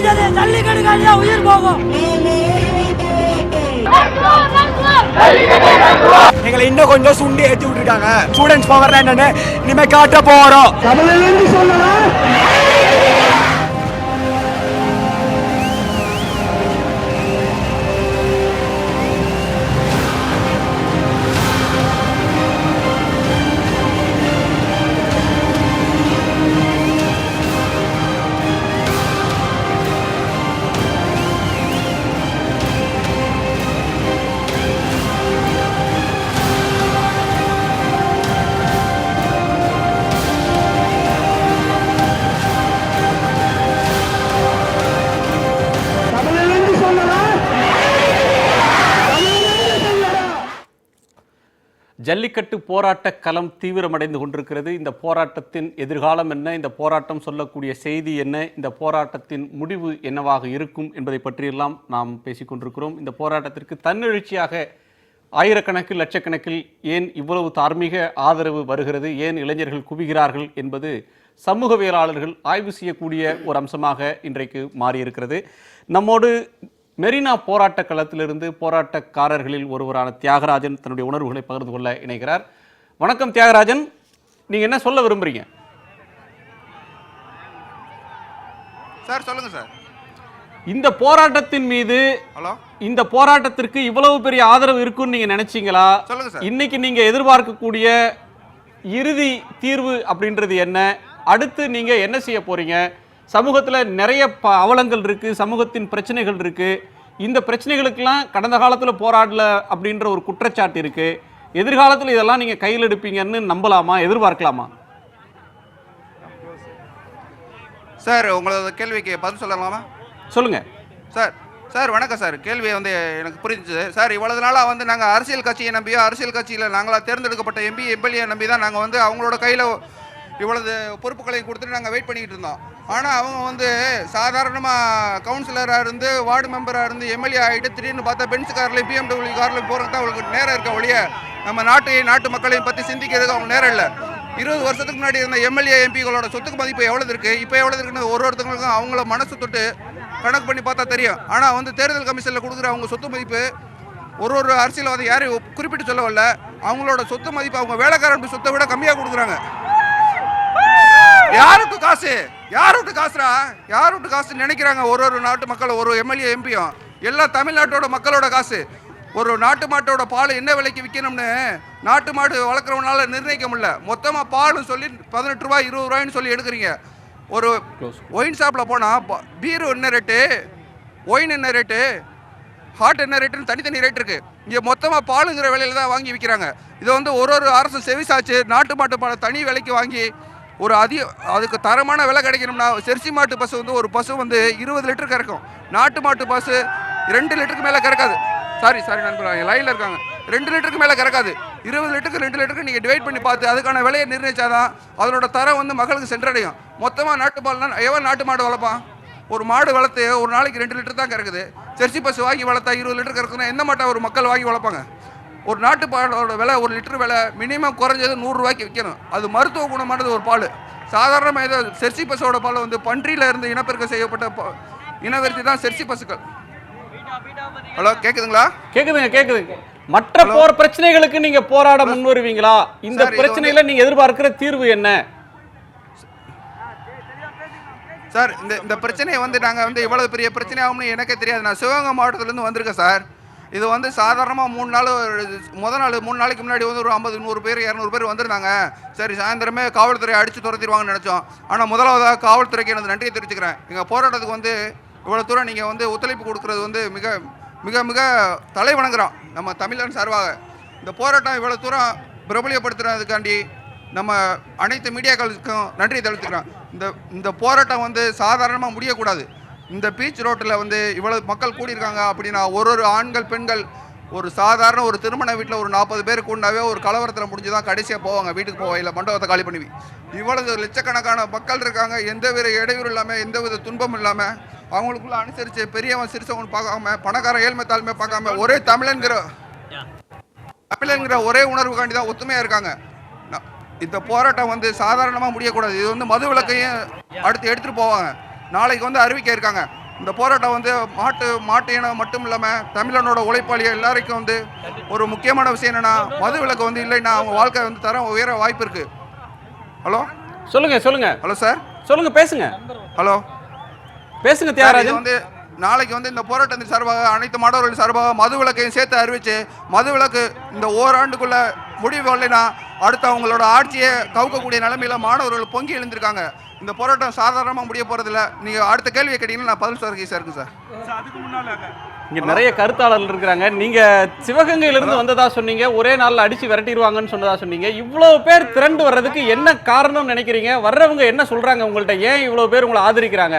ஜல்லிக்கட்டு உயிர் போகும். எங்களை இன்னும் கொஞ்சம் சுண்டி ஏற்றி விட்டுருக்காங்க. ஸ்டூடெண்ட்ஸ் பவர் என்னன்னு இனிமே காட்ட போறோம். ஜல்லிக்கட்டு போராட்ட களம் தீவிரமடைந்து கொண்டிருக்கிறது. இந்த போராட்டத்தின் எதிர்காலம் என்ன, இந்த போராட்டம் சொல்லக்கூடிய செய்தி என்ன, இந்த போராட்டத்தின் முடிவு என்னவாக இருக்கும் என்பதை பற்றியெல்லாம் நாம் பேசிக்கொண்டிருக்கிறோம். இந்த போராட்டத்திற்கு தன்னெழுச்சியாக ஆயிரக்கணக்கில் லட்சக்கணக்கில் ஏன் இவ்வளவு தார்மீக ஆதரவு வருகிறது, ஏன் இளைஞர்கள் குவிகிறார்கள் என்பது சமூகவியலாளர்கள் ஆய்வு செய்யக்கூடிய ஒரு அம்சமாக இன்றைக்கு மாறியிருக்கிறது. நம்மோடு மெரினா போராட்ட களத்திலிருந்து போராட்டக்காரர்களில் ஒருவரான தியாகராஜன் தன்னுடைய உணர்வுகளை பகிர்ந்து கொள்ள இணைகிறார். வணக்கம் தியாகராஜன், நீங்க என்ன சொல்ல விரும்புறீங்க? சார் சொல்லுங்க சார். இந்த போராட்டத்தின் மீது இந்த போராட்டத்திற்கு இவ்வளவு பெரிய ஆதரவு இருக்குன்னு நீங்க நினைச்சீங்களா? சொல்லுங்க சார். இன்னைக்கு நீங்க எதிர்பார்க்கக்கூடிய இறுதி தீர்வு அப்படின்றது என்ன? அடுத்து நீங்க என்ன செய்ய போறீங்க? சமூகத்தில் நிறைய அவலங்கள் இருக்கு, சமூகத்தின் பிரச்சனைகள் இருக்கு. இந்த பிரச்சனைகளுக்கெல்லாம் கடந்த காலத்தில் போராடல அப்படின்ற ஒரு குற்றச்சாட்டு இருக்கு. எதிர்காலத்தில் இதெல்லாம் நீங்க கையில் எடுப்பீங்கன்னு நம்பலாமா, எதிர்பார்க்கலாமா? சார் உங்களோட கேள்விக்கு பதில் சொல்லலாமா? சொல்லுங்க சார். சார் வணக்கம் சார். கேள்வி வந்து எனக்கு புரிஞ்சுது சார். இவ்வளவு நாளாக வந்து நாங்கள் அரசியல் கட்சியை நம்பியோ, அரசியல் கட்சியில் நாங்களாக தேர்ந்தெடுக்கப்பட்ட எம்எல்ஏ நம்பி தான் நாங்கள் வந்து அவங்களோட கையில் இவ்வளவு பொறுப்புகளை கொடுத்துட்டு நாங்கள் வெயிட் பண்ணிக்கிட்டு இருந்தோம். ஆனால் அவங்க வந்து சாதாரணமாக கவுன்சிலராக இருந்து, வார்டு மெம்பராக இருந்து, எம்எல்ஏ ஆகிட்டு திடீர்னு பார்த்தா பென்ஸ் கார்லையும் பிஎம்டபிள்யூ கார்லையும் போகிறது தான் அவங்களுக்கு நேரம் இருக்க ஒழிய நம்ம நாட்டு மக்களையும் பற்றி சிந்திக்கிறதுக்கு அவங்க நேரம் இல்லை. 20 வருஷத்துக்கு முன்னாடி இருந்த எம்எல்ஏ எம்பிகளோட சொத்துக்கு மதிப்பு எவ்வளோ இருக்குது, இப்போ எவ்வளோ இருக்குன்னு ஒருத்தவங்களுக்கும் அவங்கள மனசு தொட்டு கணக்கு பண்ணி பார்த்தா தெரியும். ஆனால் வந்து தேர்தல் கமிஷனில் கொடுக்குற அவங்க சொத்து மதிப்பு ஒரு அரசியல்வாதி யாரையும் குறிப்பிட்டு சொல்லவில்ல. அவங்களோட சொத்து மதிப்பு அவங்க வேலைக்காரன் சொத்தை விட கம்மியாக கொடுக்குறாங்க. யாருக்கு காசு, யாருக்கு காசுரா, யாருக்கு காசு நினைக்கிறாங்க ஒரு நாட்டு மக்கள், ஒரு எம்எல்ஏ எம்பியும் எல்லாம் தமிழ்நாட்டோட மக்களோட காசு. ஒரு நாட்டு மாட்டோட பால் என்ன விலைக்கு விற்கணும்னு நாட்டு மாடு வளர்க்குறவனால நிர்ணயிக்க முடியல. மொத்தமாக பால் சொல்லி 18 ரூபாய் 20 ரூபாய்ன்னு சொல்லி எடுக்கிறீங்க. ஒரு ஒயின் ஷாப்பில் போனால் பீரு என்ன ரேட்டு, ஒயின் என்ன ரேட்டு, ஹாட் என்ன ரேட்டுன்னு தனித்தனி ரேட் இருக்குது. இங்கே மொத்தமாக பாலுங்கிற விலையில் தான் வாங்கி விற்கிறாங்க. இதை வந்து ஒரு அரசு செவிசாச்சு நாட்டு மாட்டு பாலை தனி விலைக்கு வாங்கி ஒரு அதுக்கு தரமான விலை கிடைக்கணும்னா செர்சி மாட்டு பசு வந்து ஒரு பசு வந்து 20 லிட்டர் கறக்கும். நாட்டு மாட்டு பசு 2 லிட்டருக்கு மேலே கறக்காது. சாரி நண்பர் லைனில் இருக்காங்க. 2 லிட்டருக்கு மேலே கறக்காது. 20 லிட்டருக்கு 2 லிட்டருக்கு நீங்கள் டிவைட் பண்ணி பார்த்து அதுக்கான விலையை நிர்ணயிச்சாதான் அதனோட தரம் வந்து மக்களுக்கு சென்றடையும். மொத்தமாக நாட்டு பால்னா எவன் நாட்டு மாடு வளர்ப்பான்? ஒரு மாடு வளர்த்து ஒரு நாளைக்கு 2 லிட்டர் தான் கறக்குது. செர்சி பசு வாங்கி வளர்த்தா 20 லிட்டர் கறக்குதுன்னா எந்த மாட்டை ஒரு மக்கள் வாங்கி வளர்ப்பாங்க? ஒரு நாட்டு பாலோட விலை 1 லிட்டர் விலை மினிமம் குறைஞ்சது 100 ரூபாய்க்கு விற்கணும். அது மருத்துவ குணமானது ஒரு பால். சாதாரணமாக ஏதோ செர்சி பசுவோட பால் வந்து பன்றியில் இருந்து இனப்பெருக்கம் செய்யப்பட்ட இனவெருத்தி தான் செர்சி பசுக்கள். ஹலோ கேக்குதுங்களா? கேக்குதுங்க. மற்ற போர் பிரச்சனைகளுக்கு நீங்க போராட முன் வருவீங்களா? இந்த பிரச்சனையில நீங்க எதிர்பார்க்கிற தீர்வு என்ன சார்? இந்த பிரச்சனையை வந்து நாங்கள் வந்து இவ்வளவு பெரிய பிரச்சனை ஆகும்னு எனக்கே தெரியாது. நான் சிவகங்கை மாவட்டத்திலேருந்து வந்திருக்கேன் சார். இது வந்து சாதாரணமாக 3 நாள், முதல் நாள் 3 நாளைக்கு முன்னாடி வந்து ஒரு 50-100 பேர் 200 பேர் வந்திருந்தாங்க. சரி சாயந்தரமே காவல்துறை அடித்து துரத்திடுவாங்கன்னு நினச்சோம். ஆனால் முதலாவதாக காவல்துறைக்கு எனது நன்றியை தெரிவிச்சுக்கிறேன். எங்கள் போராட்டத்துக்கு வந்து இவ்வளோ தூரம் நீங்கள் வந்து ஒத்துழைப்பு கொடுக்குறது வந்து மிக மிக மிக தலை வணங்குறோம் நம்ம தமிழன் சார்பாக. இந்த போராட்டம் இவ்வளோ தூரம் பிரபலியப்படுத்துறதுக்காண்டி நம்ம அனைத்து மீடியாக்களுக்கும் நன்றியை தெரிவித்துக்கிறோம். இந்த போராட்டம் வந்து சாதாரணமாக முடியக்கூடாது. இந்த பீச் ரோட்டில் வந்து இவ்வளவு மக்கள் கூடியிருக்காங்க அப்படின்னா ஒரு ஆண்கள் பெண்கள் ஒரு சாதாரண ஒரு திருமண வீட்டில் ஒரு 40 பேர் கூண்டாவே ஒரு கலவரத்தில் முடிஞ்சு தான் கடைசியாக போவாங்க வீட்டுக்கு போவாங்க, இல்லை மண்டபத்தை காலி பண்ணி. இவ்வளவு லட்சக்கணக்கான மக்கள் இருக்காங்க. எந்தவித இடையூறு இல்லாமல், எந்தவித துன்பம் இல்லாமல், அவங்களுக்குள்ள அனுசரித்து பெரியவன் சிறுசவன் பார்க்காம, பணக்கார ஏழ்மை தாழ்மை பார்க்காம, ஒரே தமிழன்கிற ஒரே உணர்வுக்காண்டி தான் ஒத்துமையாக இருக்காங்க. இந்த போராட்டம் வந்து சாதாரணமாக முடியக்கூடாது. இது வந்து மது விலக்கையும் அடுத்து எடுத்துகிட்டு போவாங்க. நாளைக்கு வந்து அறிவிக்க இருக்காங்க. இந்த போராட்டம் வந்து மாட்டு இனம் மட்டும் இல்லாமல் தமிழனோட உழைப்பாளிகள் எல்லாருக்கும் வந்து ஒரு முக்கியமான விஷயம் என்னென்னா மது விலக்கு வந்து இல்லைன்னா அவங்க வாழ்க்கை வந்து தரம் உயர வாய்ப்பு இருக்குது. ஹலோ சொல்லுங்க. ஹலோ சார், சொல்லுங்க, பேசுங்க. ஹலோ பேசுங்க தியாகராஜன். வந்து நாளைக்கு வந்து இந்த போராட்டத்தின் சார்பாக அனைத்து மாணவர்களின் சார்பாக மது விலக்கையும் சேர்த்து அறிவிச்சு மது விலக்கு இந்த ஓராண்டுக்குள்ள முடிவு இல்லைன்னா அடுத்து அவங்களோட ஆட்சியை கவுக்கக்கூடிய நிலைமையில மாணவர்கள் பொங்கி எழுந்திருக்காங்க. இந்த போராட்டம் சாதாரணமாக முடிய போறதில்ல. நீங்க அடுத்த கேள்வியை கேட்டீங்கன்னா நான் பதில் சொல்றேன் சார். இருக்கு சார், அதுக்கு முன்னால இங்க நிறைய கருத்தாளர்கள் இருக்கிறாங்க. நீங்க சிவகங்கையிலிருந்து வந்ததா சொன்னீங்க, ஒரே நாள்ல அடிச்சு விரட்டிடுவாங்கன்னு சொன்னதா சொன்னீங்க. இவ்வளவு பேர் திரண்டு வர்றதுக்கு என்ன காரணம் நினைக்கிறீங்க? வர்றவங்க என்ன சொல்றாங்க உங்கள்ட்ட? ஏன் இவ்வளவு பேர் உங்களை ஆதரிக்கிறாங்க?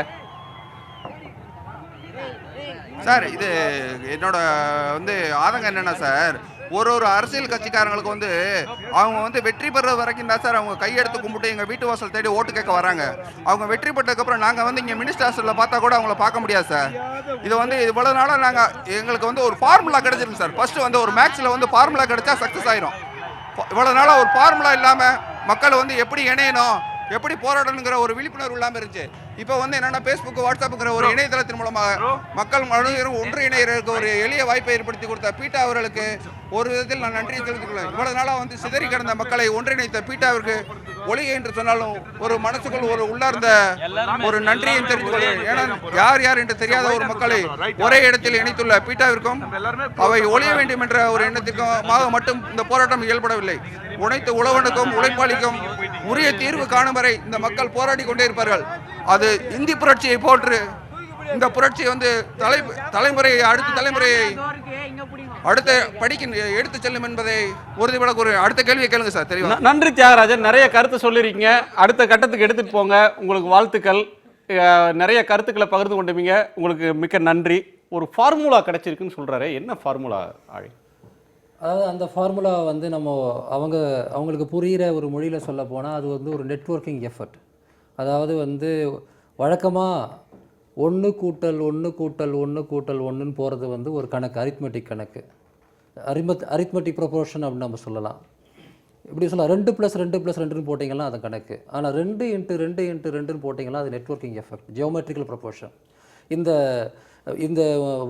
சார், இது என்னோட வந்து ஆதங்கம் என்னன்னா சார், ஒரு அரசியல் கட்சிக்காரங்களுக்கு வந்து அவங்க வந்து வெற்றி பெற வரைக்கும் தான் சார் அவங்க கையெடுத்து கும்பிட்டு எங்கள் வீட்டு வாசல் தேடி ஓட்டு கேட்க வராங்க. அவங்க வெற்றி பெற்றதுக்கப்புறம் நாங்கள் வந்து இங்கே மினிஸ்டர் ஹாஸ்டலில் பார்த்தா கூட அவங்கள பார்க்க முடியாது சார். இது வந்து இவ்வளோ நாளாக எங்களுக்கு வந்து ஒரு ஃபார்முலா கிடைச்சிருக்கு சார். ஃபர்ஸ்ட் வந்து ஒரு மேக்ஸில் வந்து ஃபார்முலா கிடைச்சா சக்ஸஸ் ஆயிரும். இவ்வளோ நாளாக ஒரு ஃபார்முலா இல்லாமல் மக்கள் வந்து எப்படி இணையணும், எப்படி போராடணுங்கிற ஒரு விழிப்புணர்வு இல்லாமல் இருந்துச்சு. இப்போ வந்து என்னன்னா ஃபேஸ்புக், வாட்ஸ்அப்புங்கிற ஒரு இணையதளத்தின் மூலமாக மக்கள் அனைவரும் ஒன்று இணையருக்கு ஒரு எளிய வாய்ப்பை ஏற்படுத்தி கொடுத்த பீட்டா அவர்களுக்கு ஒரு விதத்தில் நான் நன்றியை தெரிவித்துக் கொள்கிறேன். இவ்வளவு நாளாக வந்து சிதறி கிடந்த மக்களை ஒன்றிணைத்த பீட்டாவிற்கு ஒளிகை என்று சொன்னாலும் ஒரு மனசுக்குள் ஒரு உள்ளார்ந்த ஒரு நன்றியை தெரிவித்துக் கொள்கிறேன். ஏன்னா யார் என்று தெரியாத ஒரு மக்களை ஒரே இடத்தில் இணைத்துள்ள பீட்டாவிற்கும் அவை ஒளிய வேண்டும் என்ற ஒரு எண்ணத்திற்கும் மட்டும் இந்த போராட்டம் இயல்படவில்லை. உழைத்து உழவனுக்கும் உழைப்பாளிக்கும் உரிய தீர்வு காணும் வரை இந்த மக்கள் போராடி கொண்டே இருப்பார்கள். அது இந்தி புரட்சியை போன்று இந்த புரட்சி வந்து தலைமுறையை அடுத்த தலைமுறையை அடுத்த படிக்க எடுத்து செல்லும் என்பதை உறுதிபட கூறு. அடுத்த கேள்வியை கேளுங்க சார். தெரியும். நன்றி தியாகராஜன், நிறைய கருத்து சொல்லிருக்கீங்க. அடுத்த கட்டத்துக்கு எடுத்துட்டு போங்க. உங்களுக்கு வாழ்த்துக்கள். நிறைய கருத்துக்களை பகிர்ந்து கொண்டுவீங்க. உங்களுக்கு மிக்க நன்றி. ஒரு ஃபார்முலா கிடைச்சிருக்குன்னு சொல்றாரு. என்ன ஃபார்முலா ஆழி? அதாவது அந்த ஃபார்முலா வந்து அவங்களுக்கு புரிகிற ஒரு மொழியில் சொல்ல போனால் அது வந்து ஒரு நெட்வொர்க்கிங் எஃபர்ட். அதாவது வந்து வழக்கமாக 1 கூட்டல் 1 கூட்டல் 1 கூட்டல் 1ன்னு போகிறது வந்து ஒரு கணக்கு, அரித்மெட்டிக் கணக்கு, அரித்மெட்டிக் ப்ரொபோர்ஷன் அப்படின்னு நம்ம சொல்லலாம். இப்படி சொல்லலாம் 2 + 2 + 2ன்னு போட்டிங்கன்னா அது கணக்கு. ஆனால் 2 × 2 × 2ன்னு போட்டிங்கன்னா அது நெட்வொர்க்கிங் எஃபெக்ட், ஜியோமெட்ரிக்கல் ப்ரொபோர்ஷன். இந்த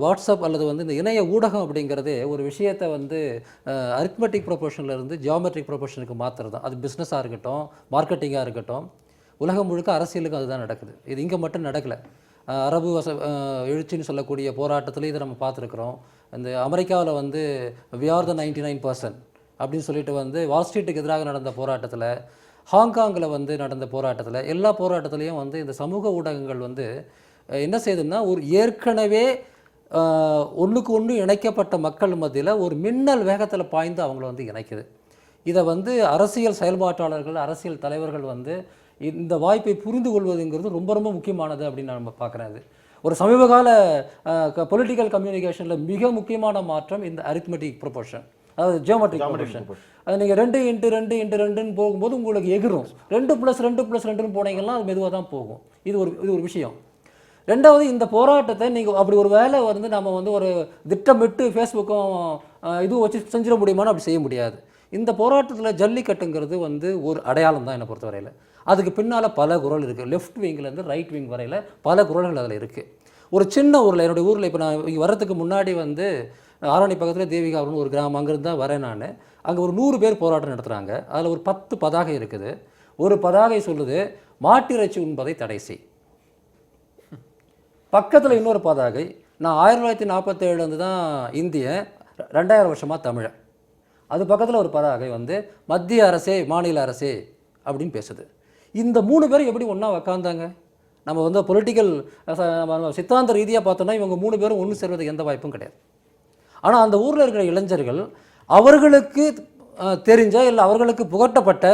வாட்ஸ்அப் அல்லது வந்து இந்த இணைய ஊடகம் அப்படிங்கிறதே ஒரு விஷயத்தை வந்து அரித்மெட்டிக் ப்ரொபோர்ஷன்லேருந்து ஜியோமெட்ரிக் ப்ரொபோர்ஷனுக்கு மாற்றுறது தான். அது பிஸ்னஸாக இருக்கட்டும், மார்க்கெட்டிங்காக இருக்கட்டும், உலகம் முழுக்க அரசியலுக்கு அதுதான் நடக்குது. இது இங்கே மட்டும் நடக்கலை. அரபு எழுச்சின்னு சொல்லக்கூடிய போராட்டத்தில் இதை நம்ம பார்த்துருக்குறோம். இந்த அமெரிக்காவில் வந்து we are the 99% அப்படின்னு சொல்லிட்டு வந்து வால் ஸ்ட்ரீட்டுக்கு எதிராக நடந்த போராட்டத்தில், ஹாங்காங்கில் வந்து நடந்த போராட்டத்தில், எல்லா போராட்டத்துலேயும் வந்து இந்த சமூக ஊடகங்கள் வந்து என்ன செய்யுதுன்னா ஒரு ஏற்கனவே ஒன்றுக்கு ஒன்று இணைக்கப்பட்ட மக்கள் மத்தியில் ஒரு மின்னல் வேகத்தில் பாய்ந்து அவங்கள வந்து இணைக்குது. இதை வந்து அரசியல் செயல்பாட்டாளர்கள், அரசியல் தலைவர்கள் வந்து இந்த வாய்ப்பை புரிந்து கொள்வதுங்கிறது ரொம்ப ரொம்ப முக்கியமானது அப்படின்னு நம்ம பார்க்குறேன். அது ஒரு சமீபகால பொலிட்டிக்கல் கம்யூனிகேஷனில் மிக முக்கியமான மாற்றம் இந்த அரித்மெட்டிக் ப்ரொபோர்ஷன், அதாவது ஜியோமெட்ரிக் ப்ரொபோர்ஷன். அது நீங்கள் 2 × 2 × 2ன்னு போகும்போது உங்களுக்கு எகிரும். 2 + 2 + 2ன்னு போனீங்கன்னா அது மெதுவாக தான் போகும். இது ஒரு விஷயம். ரெண்டாவது, இந்த போராட்டத்தை நீங்கள் அப்படி ஒரு வேலை வந்து நம்ம வந்து ஒரு திட்டமிட்டு ஃபேஸ்புக்கும் இதுவும் வச்சு செஞ்சிட முடியுமான்னு அப்படி செய்ய முடியாது. இந்த போராட்டத்தில் ஜல்லிக்கட்டுங்கிறது வந்து ஒரு அடையாளம் தான் என்னை பொறுத்தவரையில். அதுக்கு பின்னால் பல குரல் இருக்குது. லெஃப்ட் விங்லேருந்து ரைட் விங் வரையில் பல குரல்கள் அதில் இருக்குது. ஒரு சின்ன ஊரில், என்னுடைய ஊரில் இப்போ நான் இங்கே வர்றதுக்கு முன்னாடி வந்து ஆரணி பக்கத்தில் தேவிகாவரம்னு ஒரு கிராமம், அங்கேருந்து தான் வரேன் நான். அங்கே ஒரு 100 பேர் போராட்டம் நடத்துகிறாங்க. அதில் ஒரு 10 பதாகை இருக்குது. ஒரு பதாகை சொல்லுது மாட்டிறைச்சி உண்பதை தடை செய். பக்கத்தில் இன்னொரு பதாகை, நான் 1947 தான் இந்தியன், 2000 வருஷமாக தமிழன். அது பக்கத்தில் ஒரு பதாகை வந்து மத்திய அரசே மாநில அரசே அப்படின்னு பேசுது. இந்த 3 பேரும் எப்படி ஒன்றா உக்காந்தாங்க? நம்ம வந்து பொலிட்டிக்கல் சித்தாந்த ரீதியாக பார்த்தோன்னா இவங்க 3 பேரும் ஒன்று சேர்வதுக்கு எந்த வாய்ப்பும் கிடையாது. ஆனால் அந்த ஊரில் இருக்கிற இளைஞர்கள் அவர்களுக்கு தெரிஞ்ச இல்லை அவர்களுக்கு புகட்டப்பட்ட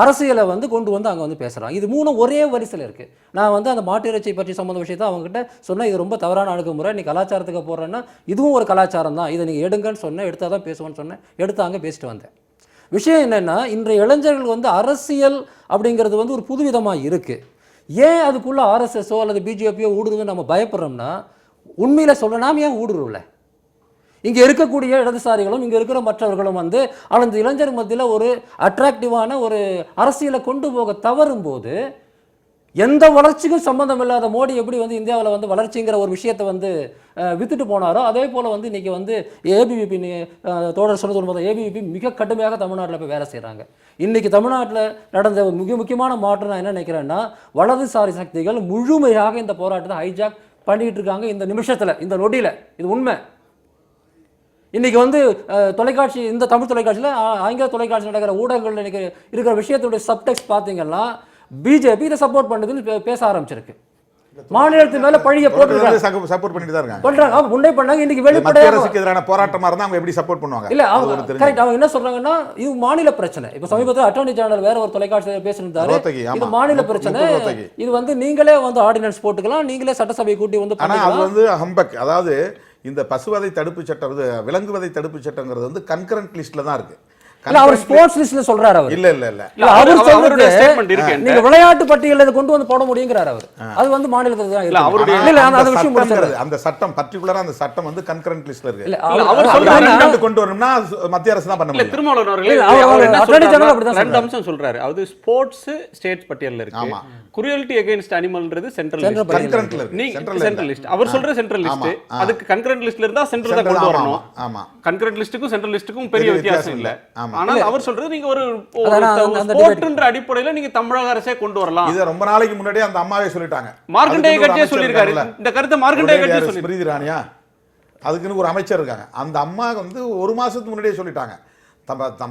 அரசியலை வந்து கொண்டு வந்து அங்கே வந்து பேசுகிறாங்க. இது 3 ஒரே வரிசையில் இருக்குது. நான் வந்து அந்த மாட்டு இறைச்சி பற்றி சம்மந்த விஷயத்தை அவங்ககிட்ட சொன்னால் இது ரொம்ப தவறான அணுகுமுறை, நீ கலாச்சாரத்துக்கு போடுறேன்னா இதுவும் ஒரு கலாச்சாரம் தான், இதை நீங்கள் எடுங்கன்னு சொன்னேன், எடுத்தால் தான் பேசுவேன்னு சொன்னேன், எடுத்தாங்க, பேசிட்டு வந்தேன். விஷயம் என்னென்னா, இன்றைய இளைஞர்கள் வந்து அரசியல் அப்படிங்கிறது வந்து ஒரு புதுவிதமாக இருக்குது. ஏன் அதுக்குள்ளே ஆர்எஸ்எஸோ அல்லது பிஜேபியோ ஊடுருவுன்னு நம்ம பயப்படுறோம்னா, உண்மையில் சொல்லலாம் ஏன் ஊடுருவல? இங்கே இருக்கக்கூடிய இடதுசாரிகளும் இங்கே இருக்கிற மற்றவர்களும் வந்து அந்த இளைஞர் மத்தியில் ஒரு அட்ராக்டிவான ஒரு அரசியலை கொண்டு போக தவறும் போது எந்த வளர்ச்சிக்கும் சம்பந்தம் இல்லாத மோடி எப்படி வந்து இந்தியாவில் வந்து வளர்ச்சிங்கிற ஒரு விஷயத்தை வந்து வித்துட்டு போனாரோ அதே போல் வந்து இன்றைக்கி வந்து ஏபிவிபி தோழர் சொன்னது போது ஏபிவிபி மிக கடுமையாக தமிழ்நாட்டில் போய் வேலை செய்கிறாங்க. இன்றைக்கி தமிழ்நாட்டில் நடந்த மிக முக்கியமான மாற்றம் நான் என்ன நினைக்கிறேன்னா, வலதுசாரி சக்திகள் முழுமையாக இந்த போராட்டத்தை ஹைஜாக் பண்ணிக்கிட்டு இருக்காங்க இந்த நிமிஷத்தில், இந்த நொடியில். இது உண்மை. இன்றைக்கி வந்து தொலைக்காட்சி, இந்த தமிழ் தொலைக்காட்சியில் ஆங்கில தொலைக்காட்சி நடக்கிற ஊடகங்கள் இன்றைக்கி இருக்கிற விஷயத்துடைய சப்டெக்ஸ்ட் பார்த்தீங்கன்னா பிஜேபி இதை சப்போர்ட் பண்ணுதுன்னு பேச ஆரம்பிச்சிருக்கு. மாநிலத்து மேல பழிய போட்டுருக்காங்க, சப்போர்ட் பண்ணிட்டு தான் இருக்காங்க. பண்றாங்க. அவங்க முன்னே பண்ணாங்க, இன்னைக்கு மத்திய வெளிப்படையா அரசுக்கு எதிரான போராட்டமா இருந்தா அவங்க எப்படி சப்போர்ட் பண்ணுவாங்க? இல்ல அவங்க கரெக்ட். அவங்க என்ன சொல்றாங்கன்னா இது மாநில பிரச்சனை. இப்ப சமீபத்தில் அட்டார்னி ஜெனரல் வேற ஒரு தொலைக்காட்சியில் பேசியிருந்தாரு, இது மாநில பிரச்சனை, இது வந்து நீங்களே வந்து ஆர்டினன்ஸ் போட்டுக்கலாம், நீங்களே சட்டசபை கூட்டி வந்து பண்ணலாம். அது வந்து ஹம்பக். அதாவது இந்த பசுவதை தடுப்பு சட்டம், விலங்குவதை தடுப்பு சட்டங்கிறது வந்து கன்கரண்ட் லிஸ்ட்ல தான் இருக்கு. அவர் ஸ்போர்ட்ஸ் லிஸ்ட்ல சொல்றாரு. அவர் இல்ல இல்ல இல்ல அவர் சொல்றது நீங்க விளையாட்டு பட்டியலில் கொண்டு வந்து போட முடியுங்கிறாரு அவர். அது வந்து மாநிலத்துல தான் இல்ல அவருடைய இல்ல அந்த விஷயம் முடிச்சறது. அந்த சட்டம் பர்టిక్యులரா அந்த சட்டம் வந்து கன்கரண்ட் லிஸ்ட்ல இருக்கு. இல்ல அவர் சொல்றாரு கொண்டு வரணும்னா மத்திய அரசு தான் பண்ண முடியும். இல்ல திருமாவளவன் அவர்கள் அவர் என்ன சொல்றாரு, ரெண்டு அம்சம் சொல்றாரு. அது ஸ்போர்ட்ஸ் ஸ்டேட் பட்டியல்ல இருக்கு. ஆமா. குரியல்டி அகைன்ஸ்ட் அனிமல்ன்றது சென்ட்ரல் லிஸ்ட், கன்கரண்ட் இருக்கு. சென்ட்ரல் லிஸ்ட் அவர் சொல்ற சென்ட்ரல் லிஸ்ட். அதுக்கு கன்கரண்ட் லிஸ்ட்ல இருந்தா சென்ட்ரல் தான் கொண்டு வரணும். ஆமா. கன்கரண்ட் லிஸ்ட்டுக்கும் சென்ட்ரல் லிஸ்ட்டுக்கும் பெரிய வித்தியாசம் இல்ல. ஆனால் அவர் சொல்றது நீங்க ஒரு ஸ்போர்ட்ன்ற அடிப்படையில் நீங்க தமிழக அரசே கொண்டு வரலாம். இது ரொம்ப நாளைக்கு முன்னாடியே அந்த அம்மாவே சொல்லிட்டாங்க. மார்க்கண்டேய கட்சியே சொல்லியிருக்காரு இந்த கருத்தை. மார்க்கண்டேய கட்சியே சொல்லி ஸ்மிருதி இரானியா அதுக்குன்னு ஒரு அமைச்சர் இருக்காங்க. அந்த அம்மா வந்து ஒரு மாசத்துக்கு முன்னாடியே சொல்லிட்டாங்க,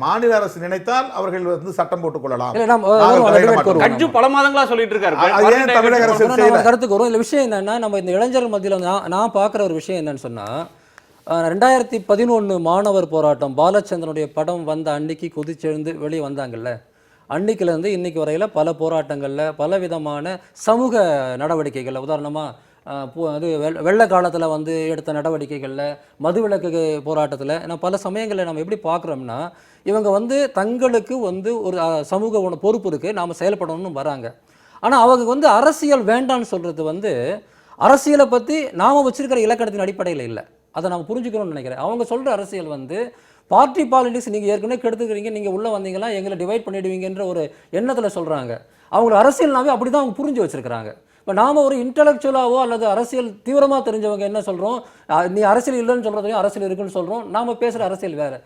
மாநில அரசு நினைத்தால் அவர்கள் வந்து சட்டம் போட்டுக் கொள்ளலாம். கட்சி பல மாதங்களா சொல்லிட்டு இருக்காரு. தமிழக அரசு கருத்துக்கு வரும். இந்த விஷயம் என்னன்னா, நம்ம இந்த இளைஞர்கள் மத்தியில் நான் பார்க்குற ஒரு விஷயம் என்னன்னு சொன்னா, 2011 மாணவர் போராட்டம் பாலச்சந்திரனுடைய படம் வந்த அன்னைக்கு கொதிச்செழுந்து வெளியே வந்தாங்கல்ல, அன்னைக்குலேருந்து இன்னைக்கு வரையில் பல போராட்டங்களில் பல விதமான சமூக நடவடிக்கைகளில், உதாரணமாக அது வெள்ள காலத்தில் வந்து எடுத்த நடவடிக்கைகளில், மதுவிலக்கு போராட்டத்தில், நான் பல சமயங்களில் நம்ம எப்படி பார்க்குறோம்னா, இவங்க வந்து தங்களுக்கு வந்து ஒரு சமூக பொறுப்பு இருக்குது, நாம் செயல்படணும்னு வராங்க. ஆனால் அவங்க வந்து அரசியல் வேண்டான்னு சொல்கிறது வந்து அரசியலை பற்றி நாம் வச்சிருக்கிற இலக்கணத்தின் அடிப்படையில் இல்லை. அதை நம்ம புரிஞ்சுக்கணும்னு நினைக்கிறேன். அவங்க சொல்கிற அரசியல் வந்து பார்ட்டி பாலிடிக்ஸ், நீங்கள் ஏற்கனவே கெடுத்துக்கிறீங்க, நீங்கள் உள்ளே வந்தீங்கன்னா எங்களை டிவைட் பண்ணிடுவீங்கன்ற ஒரு எண்ணத்தில் சொல்கிறாங்க. அவங்க அரசியல்னாவே அப்படி தான் அவங்க புரிஞ்சு வச்சுருக்கிறாங்க. இப்போ நாம் ஒரு இன்டலெக்சுவலாவோ அல்லது அரசியல் தீவிரமாக தெரிஞ்சவங்க என்ன சொல்கிறோம், நீ அரசியல் இல்லைன்னு சொல்கிறதையும் அரசியல் இருக்குன்னு சொல்கிறோம். நாம் பேசுகிற அரசியல் வேறு.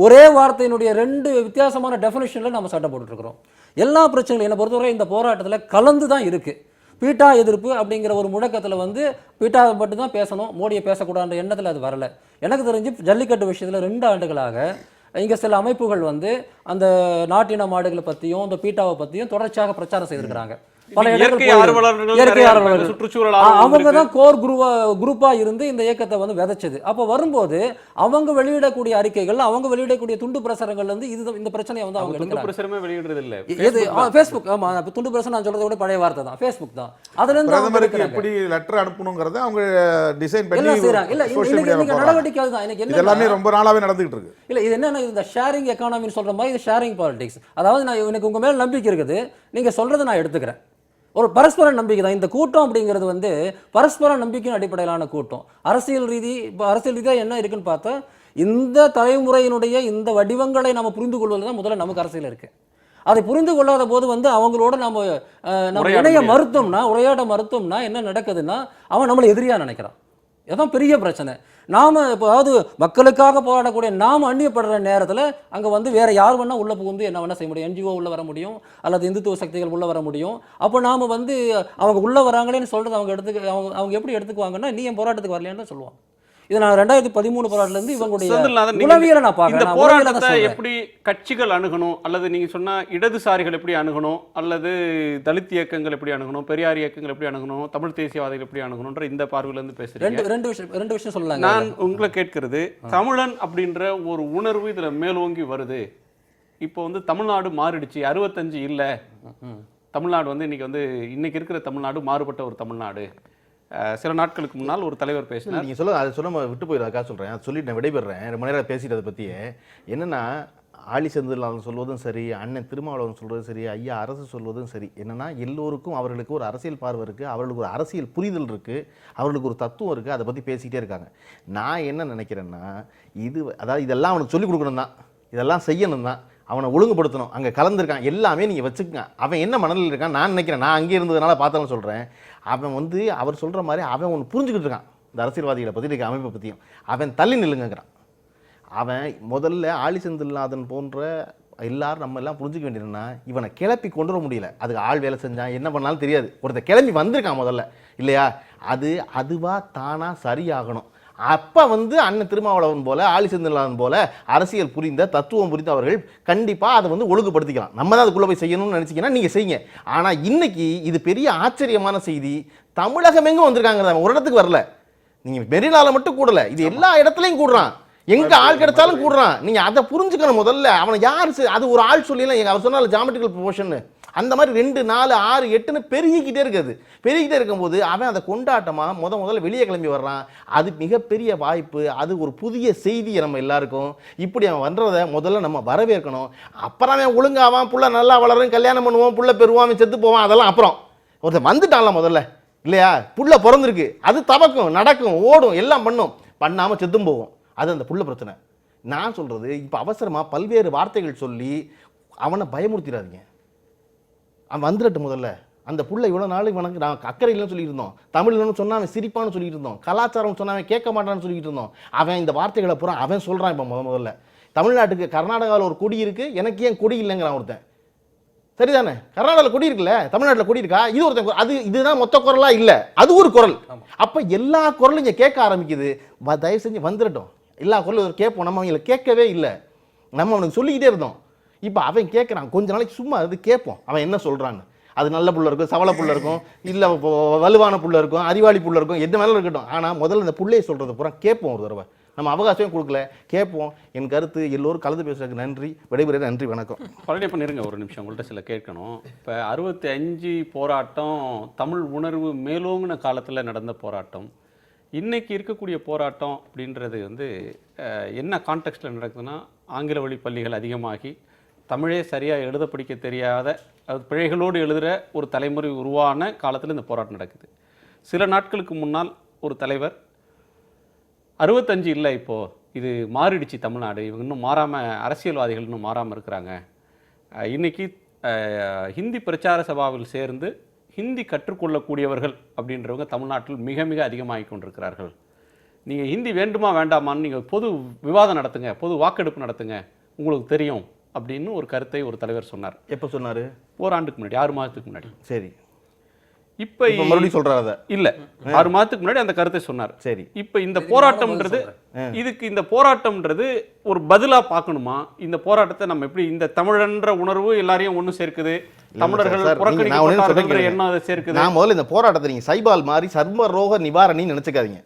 ஒரே வார்த்தையினுடைய ரெண்டு வித்தியாசமான டெஃபினேஷனில் நம்ம சட்டை போட்டுட்ருக்குறோம். எல்லா பிரச்சனைகளும் என்னை பொறுத்தவரை இந்த போராட்டத்தில் கலந்து தான் இருக்குது. பீட்டா எதிர்ப்பு அப்படிங்கிற ஒரு முழக்கத்தில் வந்து பீட்டா மட்டும் தான் பேசணும், மோடியை பேசக்கூடாதுன்ற எண்ணத்தில் அது வரலை. எனக்கு தெரிஞ்சு ஜல்லிக்கட்டு விஷயத்தில் 2 ஆண்டுகளாக இங்கே சில அமைப்புகள் வந்து அந்த நாட்டின மாடுகளை பற்றியும் இந்த பீட்டாவை பற்றியும் தொடர்ச்சியாக பிரச்சாரம் செய்திருக்கிறாங்க. பல இயற்கை ஆர்வலர்கள் சுற்றுச்சூழல் அவங்க தான் கோர் குரூப்பா இருந்து இந்த இயக்கத்தை வந்து விதைச்சது. அப்போ வரும்போது அவங்க வெளியிடக்கூடிய அறிக்கைகள், அவங்க வெளியிடக்கூடிய துண்டு பிரசுரங்கள் வந்து இது இந்த பிரச்சனையை வந்து அவங்க துண்டு பிரசுரமே வெளியிடுறது இல்ல. இது ஃபேஸ்புக். ஆமா, துண்டு பிரசுரம் நான் சொல்றதை விட பழைய வார்த்தை தான், ஃபேஸ்புக் தான். அதுல இருந்து பிரதமருக்கு எப்படி லெட்டர் அனுப்பணும்ங்கறத அவங்க டிசைன் பண்ணி செய்றாங்க. இல்ல இன்னைக்கு நடவடிக்கை அதுதான். எனக்கு என்ன எல்லாமே ரொம்ப நாளாவே நடந்துட்டு இருக்கு. இல்ல இது என்னன்னா, இந்த ஷேரிங் எக்கானமின்னு சொல்ற மாதிரி இது ஷேரிங் பாலிடிக்ஸ். அதாவது நான் எனக்கு உங்க மேல நம்பிக்கை இருக்குது, நீங்க சொல்றதை நான் எடுத்துக்கிறேன். ஒரு பரஸ்பர நம்பிக்கை தான் இந்த கூட்டம் அப்படிங்கிறது வந்து பரஸ்பர நம்பிக்கையின் அடிப்படையிலான கூட்டம். அரசியல் ரீதியாக என்ன இருக்குன்னு பார்த்தா, இந்த தலைமுறையினுடைய இந்த வடிவங்களை நம்ம புரிந்து கொள்வதில் தான் முதல்ல நமக்கு அரசியல் இருக்கு. அதை புரிந்து கொள்ளாத போது வந்து அவங்களோட நம்ம உரையாட மறுத்தோம்னா என்ன நடக்குதுன்னா, அவன் நம்மளை எதிரியா நினைக்கிறான். இதுதான் பெரிய பிரச்சனை. நாம் இப்போ அதாவது மக்களுக்காக போராடக்கூடிய நாம் அந்நியப்படுற நேரத்தில் அங்கே வந்து வேறு யார் வேணால் உள்ளே புகுந்து என்ன வேணால் செய்ய முடியும். என்ஜிஓ உள்ளே வர முடியும், அல்லது இந்துத்துவ சக்திகள் உள்ளே வர முடியும். அப்போ நாம் வந்து அவங்க உள்ளே வராங்களேன்னு சொல்கிறது அவங்க எப்படி எடுத்துக்குவாங்கன்னா, நீ என் போராட்டத்துக்கு வரலையான்னு தான் சொல்லுவாங்க. இது நான் 2013 போராட்டத்திலிருந்து இவங்களுடைய உளவியலை நான் பார்க்குறேன். இந்த போராட்டத்தை எப்படி கட்சிகள் அணுகணும், அல்லது நீங்க சொன்னா இடதுசாரிகள் எப்படி அணுகணும், அல்லது தலித் இயக்கங்கள் எப்படி அணுகணும், பெரியார் இயக்கங்கள் எப்படி அணுகணும், தமிழ் தேசியவாதிகள் எப்படி அணுகணும்ன்ற இந்த பார்வையில இருந்து பேசுறேன். ரெண்டு விஷயம் சொல்லலாம். நான் உங்களை கேட்கிறது, தமிழன் அப்படின்ற ஒரு உணர்வு இதுல மேலோங்கி வருது. இப்போ வந்து தமிழ்நாடு மாறிடுச்சு, 65 இல்லை, தமிழ்நாடு வந்து இன்னைக்கு இருக்கிற தமிழ்நாடு மாறுபட்ட ஒரு தமிழ்நாடு. சில நாட்களுக்கு முன்னால் ஒரு தலைவர் பேசினார். நீங்கள் அதை சொல்ல விட்டு போயிடாக்கா சொல்கிறேன், அதை சொல்லிட்டு நான் விடைபெறேன். ரொம்ப நேரம் பேசிட்டு அதை பற்றியே என்னென்னா, ஆலி செந்தில் சொல்வதும் சரி, அண்ணன் திருமாவளவன் சொல்வதும் சரி, ஐயா அரசு சொல்வதும் சரி, என்னென்னா எல்லோருக்கும் அவர்களுக்கு ஒரு அரசியல் பார்வை இருக்குது, அவர்களுக்கு ஒரு அரசியல் புரிதல் இருக்குது, அவர்களுக்கு ஒரு தத்துவம் இருக்குது, அதை பற்றி பேசிக்கிட்டே இருக்காங்க. நான் என்ன நினைக்கிறேன்னா, அதாவது இதெல்லாம் அவனுக்கு சொல்லிக் கொடுக்கணும் தான், இதெல்லாம் செய்யணும் தான். அவனை ஒழுங்குபடுத்தணும், அங்கே கலந்துருக்கான் எல்லாமே நீங்கள் வச்சுக்கங்க. அவன் என்ன மனநிலையில் இருக்கான் நான் நினைக்கிறேன், நான் அங்கே இருந்ததுனால பார்த்தாலும் சொல்கிறேன். அவன் வந்து அவர் சொல்கிற மாதிரி அவன் ஒன்று புரிஞ்சுக்கிட்டு இருக்கான், இந்த அரசியல்வாதிகளை பற்றி இருக்க அமைப்பை பற்றியும். அவன் தள்ளி நில்லுங்கிறான். அவன் முதல்ல ஆளி செந்தில்நாதன் போன்ற எல்லாரும் நம்ம எல்லாம் புரிஞ்சுக்க வேண்டியதுன்னா, இவனை கிளப்பி கொண்டு வர முடியல. அதுக்கு ஆள் வேலை செஞ்சான், என்ன பண்ணாலும் தெரியாது. ஒருத்தர் கிளம்பி வந்திருக்கான் முதல்ல இல்லையா, அதுவா தானா சரியாகணும். அப்போ வந்து அண்ணன் திருமாவளவன் போல ஆளி செந்தில்நாதன் போல அரசியல் புரிந்த தத்துவம் புரிந்த அவர்கள் கண்டிப்பாக அதை வந்து ஒழுங்குபடுத்திக்கலாம். நம்ம தான் அதுக்குள்ளே போய் செய்யணும்னு நினச்சிங்கன்னா நீங்கள் செய்யுங்க. ஆனால் இன்னைக்கு இது பெரிய ஆச்சரியமான செய்தி. தமிழகம் எங்கே வந்திருக்காங்க, ஒரு இடத்துக்கு வரல. நீங்கள் மெரினால மட்டும் கூடல, இது எல்லா இடத்துலையும் கூடுறான், எங்க ஆள் கிடைச்சாலும் கூடுறான். நீங்க அதை புரிஞ்சுக்கணும் முதல்ல. அவனை யார் அது ஒரு ஆள் சொல்லலாம், அவர் சொன்னால ஜாமெட்ரிக்கல் ப்ரொபோஷன் அந்த மாதிரி 2, 4, 6, 8ன்னு பெருகிக்கிட்டே இருக்குது. பெருகிட்டே இருக்கும்போது அவன் அதை கொண்டாட்டமா முதல்ல வெளியே கிளம்பி வர்றான். அது மிகப்பெரிய வாய்ப்பு, அது ஒரு புதிய செய்தி நம்ம எல்லாருக்கும். இப்படி அவன் வந்ததை முதல்ல நம்ம வரவேற்கணும். அப்புறம் அவன் ஒழுங்காவான், புள்ள நல்லா வளரும், கல்யாணம் பண்ணுவான், புள்ள பெறுவான், செத்து போவான், அதெல்லாம் அப்புறம். ஒருத்தர் வந்துட்டான்ல முதல்ல இல்லையா, புள்ள பிறந்திருக்கு, அது தவக்கும், நடக்கும், ஓடும், எல்லாம் பண்ணும், பண்ணாம செத்தும் போகும். அது அந்த புள்ள பிரச்சனை. நான் சொல்றது இப்போ அவசரமாக பல்வேறு வார்த்தைகள் சொல்லி அவனை பயமுறுத்திடாதீங்க. அவன் வந்துடட்டும் முதல்ல. அந்த புள்ள இவ்வளோ நாள் இவனுக்கு நான் அக்கறை இல்லைன்னு சொல்லிட்டு இருந்தோம், தமிழ் இல்லைன்னு சொன்னா அவன் சிரிப்பான்னு சொல்லிட்டு இருந்தோம், கலாச்சாரம் சொன்னா அவன் கேட்க மாட்டான்னு சொல்லிட்டு இருந்தோம். அவன் இந்த வார்த்தைகளை பூரா அவன் சொல்கிறான். இப்போ முதல்ல தமிழ்நாட்டுக்கு கர்நாடகாவில் ஒரு கொடி இருக்கு, எனக்கு ஏன் கொடி இல்லைங்கிறான் ஒருத்தன். சரிதானே, கர்நாடகாவில் கொடி இருக்குல்ல, தமிழ்நாட்டில் கொடி இருக்கா, இது ஒருத்தன். அது இதுதான் மொத்த குரலா இல்லை, அது ஒரு குரல். அப்போ எல்லா குரலும் இங்கே கேட்க ஆரம்பிக்குது. தயவு செஞ்சு வந்துடட்டும். எல்லா குரலும் கேட்போம், நம்ம அவங்களை கேட்கவே இல்லை, நம்ம அவனுக்கு சொல்லிக்கிட்டே இருந்தோம். இப்போ அவன் கேட்குறான், கொஞ்ச நாளைக்கு சும்மா அது கேட்போம் அவன் என்ன சொல்கிறான்னு. அது நல்ல புள்ள இருக்கும், சவள புள்ள இருக்கும், இல்லை வலுவான புள்ள இருக்கும், அறிவாளி புள்ள இருக்கும், எந்த மேலே இருக்கட்டும். ஆனால் முதல்ல இந்த புள்ளையை சொல்கிறது பூரா கேட்போம். ஒரு தடவை நம்ம அவகாசமே கொடுக்கல, கேட்போம். என் கருத்து எல்லோரும் கலந்து பேசுறதுக்கு நன்றி, விடைபெறுவது நன்றி, வணக்கம். பழனியப்பன் இருங்க ஒரு நிமிஷம், உங்கள்கிட்ட சில கேட்கணும். இப்போ 65 போராட்டம் தமிழ் உணர்வு மேலோங்கின காலத்தில் நடந்த போராட்டம், இன்றைக்கி இருக்கக்கூடிய போராட்டம் அப்படின்றது வந்து என்ன கான்டெக்ஸ்டில் நடக்குதுன்னா, ஆங்கில வழி பள்ளிகள் அதிகமாகி தமிழே சரியாக எழுத படிக்க தெரியாத, அது பிழைகளோடு எழுதுகிற ஒரு தலைமுறை உருவான காலத்தில் இந்த போராட்டம் நடக்குது. சில நாட்களுக்கு முன்னால் ஒரு தலைவர் 65 இல்லை, இப்போது இது மாறிடுச்சு தமிழ்நாடு, இவங்க இன்னும் மாறாமல், அரசியல்வாதிகள் இன்னும் மாறாமல் இருக்கிறாங்க, இன்றைக்கி ஹிந்தி பிரச்சார சபாவில் சேர்ந்து ஹிந்தி கற்றுக்கொள்ளக்கூடியவர்கள் அப்படின்றவங்க தமிழ்நாட்டில் மிக மிக அதிகமாகி கொண்டிருக்கிறார்கள், நீங்கள் ஹிந்தி வேண்டுமா வேண்டாமான்னு நீங்கள் பொது விவாதம் நடத்துங்க, பொது வாக்கெடுப்பு நடத்துங்க, உங்களுக்கு தெரியும் அப்படின்னு ஒரு கருத்தை ஒரு தலைவர் சொன்னார். எப்போ சொன்னார்? ஓராண்டுக்கு முன்னாடி, 6 மாதத்துக்கு முன்னாடி. சரி, இப்போ மறுபடியும் சொல்கிறார் அதை? இல்லை, 6 மாதத்துக்கு முன்னாடி அந்த கருத்தை சொன்னார். சரி, இப்போ இந்த போராட்டம்ன்றது, இதுக்கு இந்த போராட்டம்ன்றது ஒரு பதிலாக பார்க்கணுமா? இந்த போராட்டத்தை நம்ம எப்படி, இந்த தமிழன்ற உணர்வு எல்லாரையும் ஒன்று சேர்க்குது, தமிழர்கள் புறக்கணிக்கப்பட்டார்கள் என்ன அதை சேர்க்குது? நான் முதல்ல இந்த போராட்டத்தை நீங்கள் சைபால் மாதிரி சர்ம ரோக நிவாரணின்னு நினச்சிக்காதீங்க.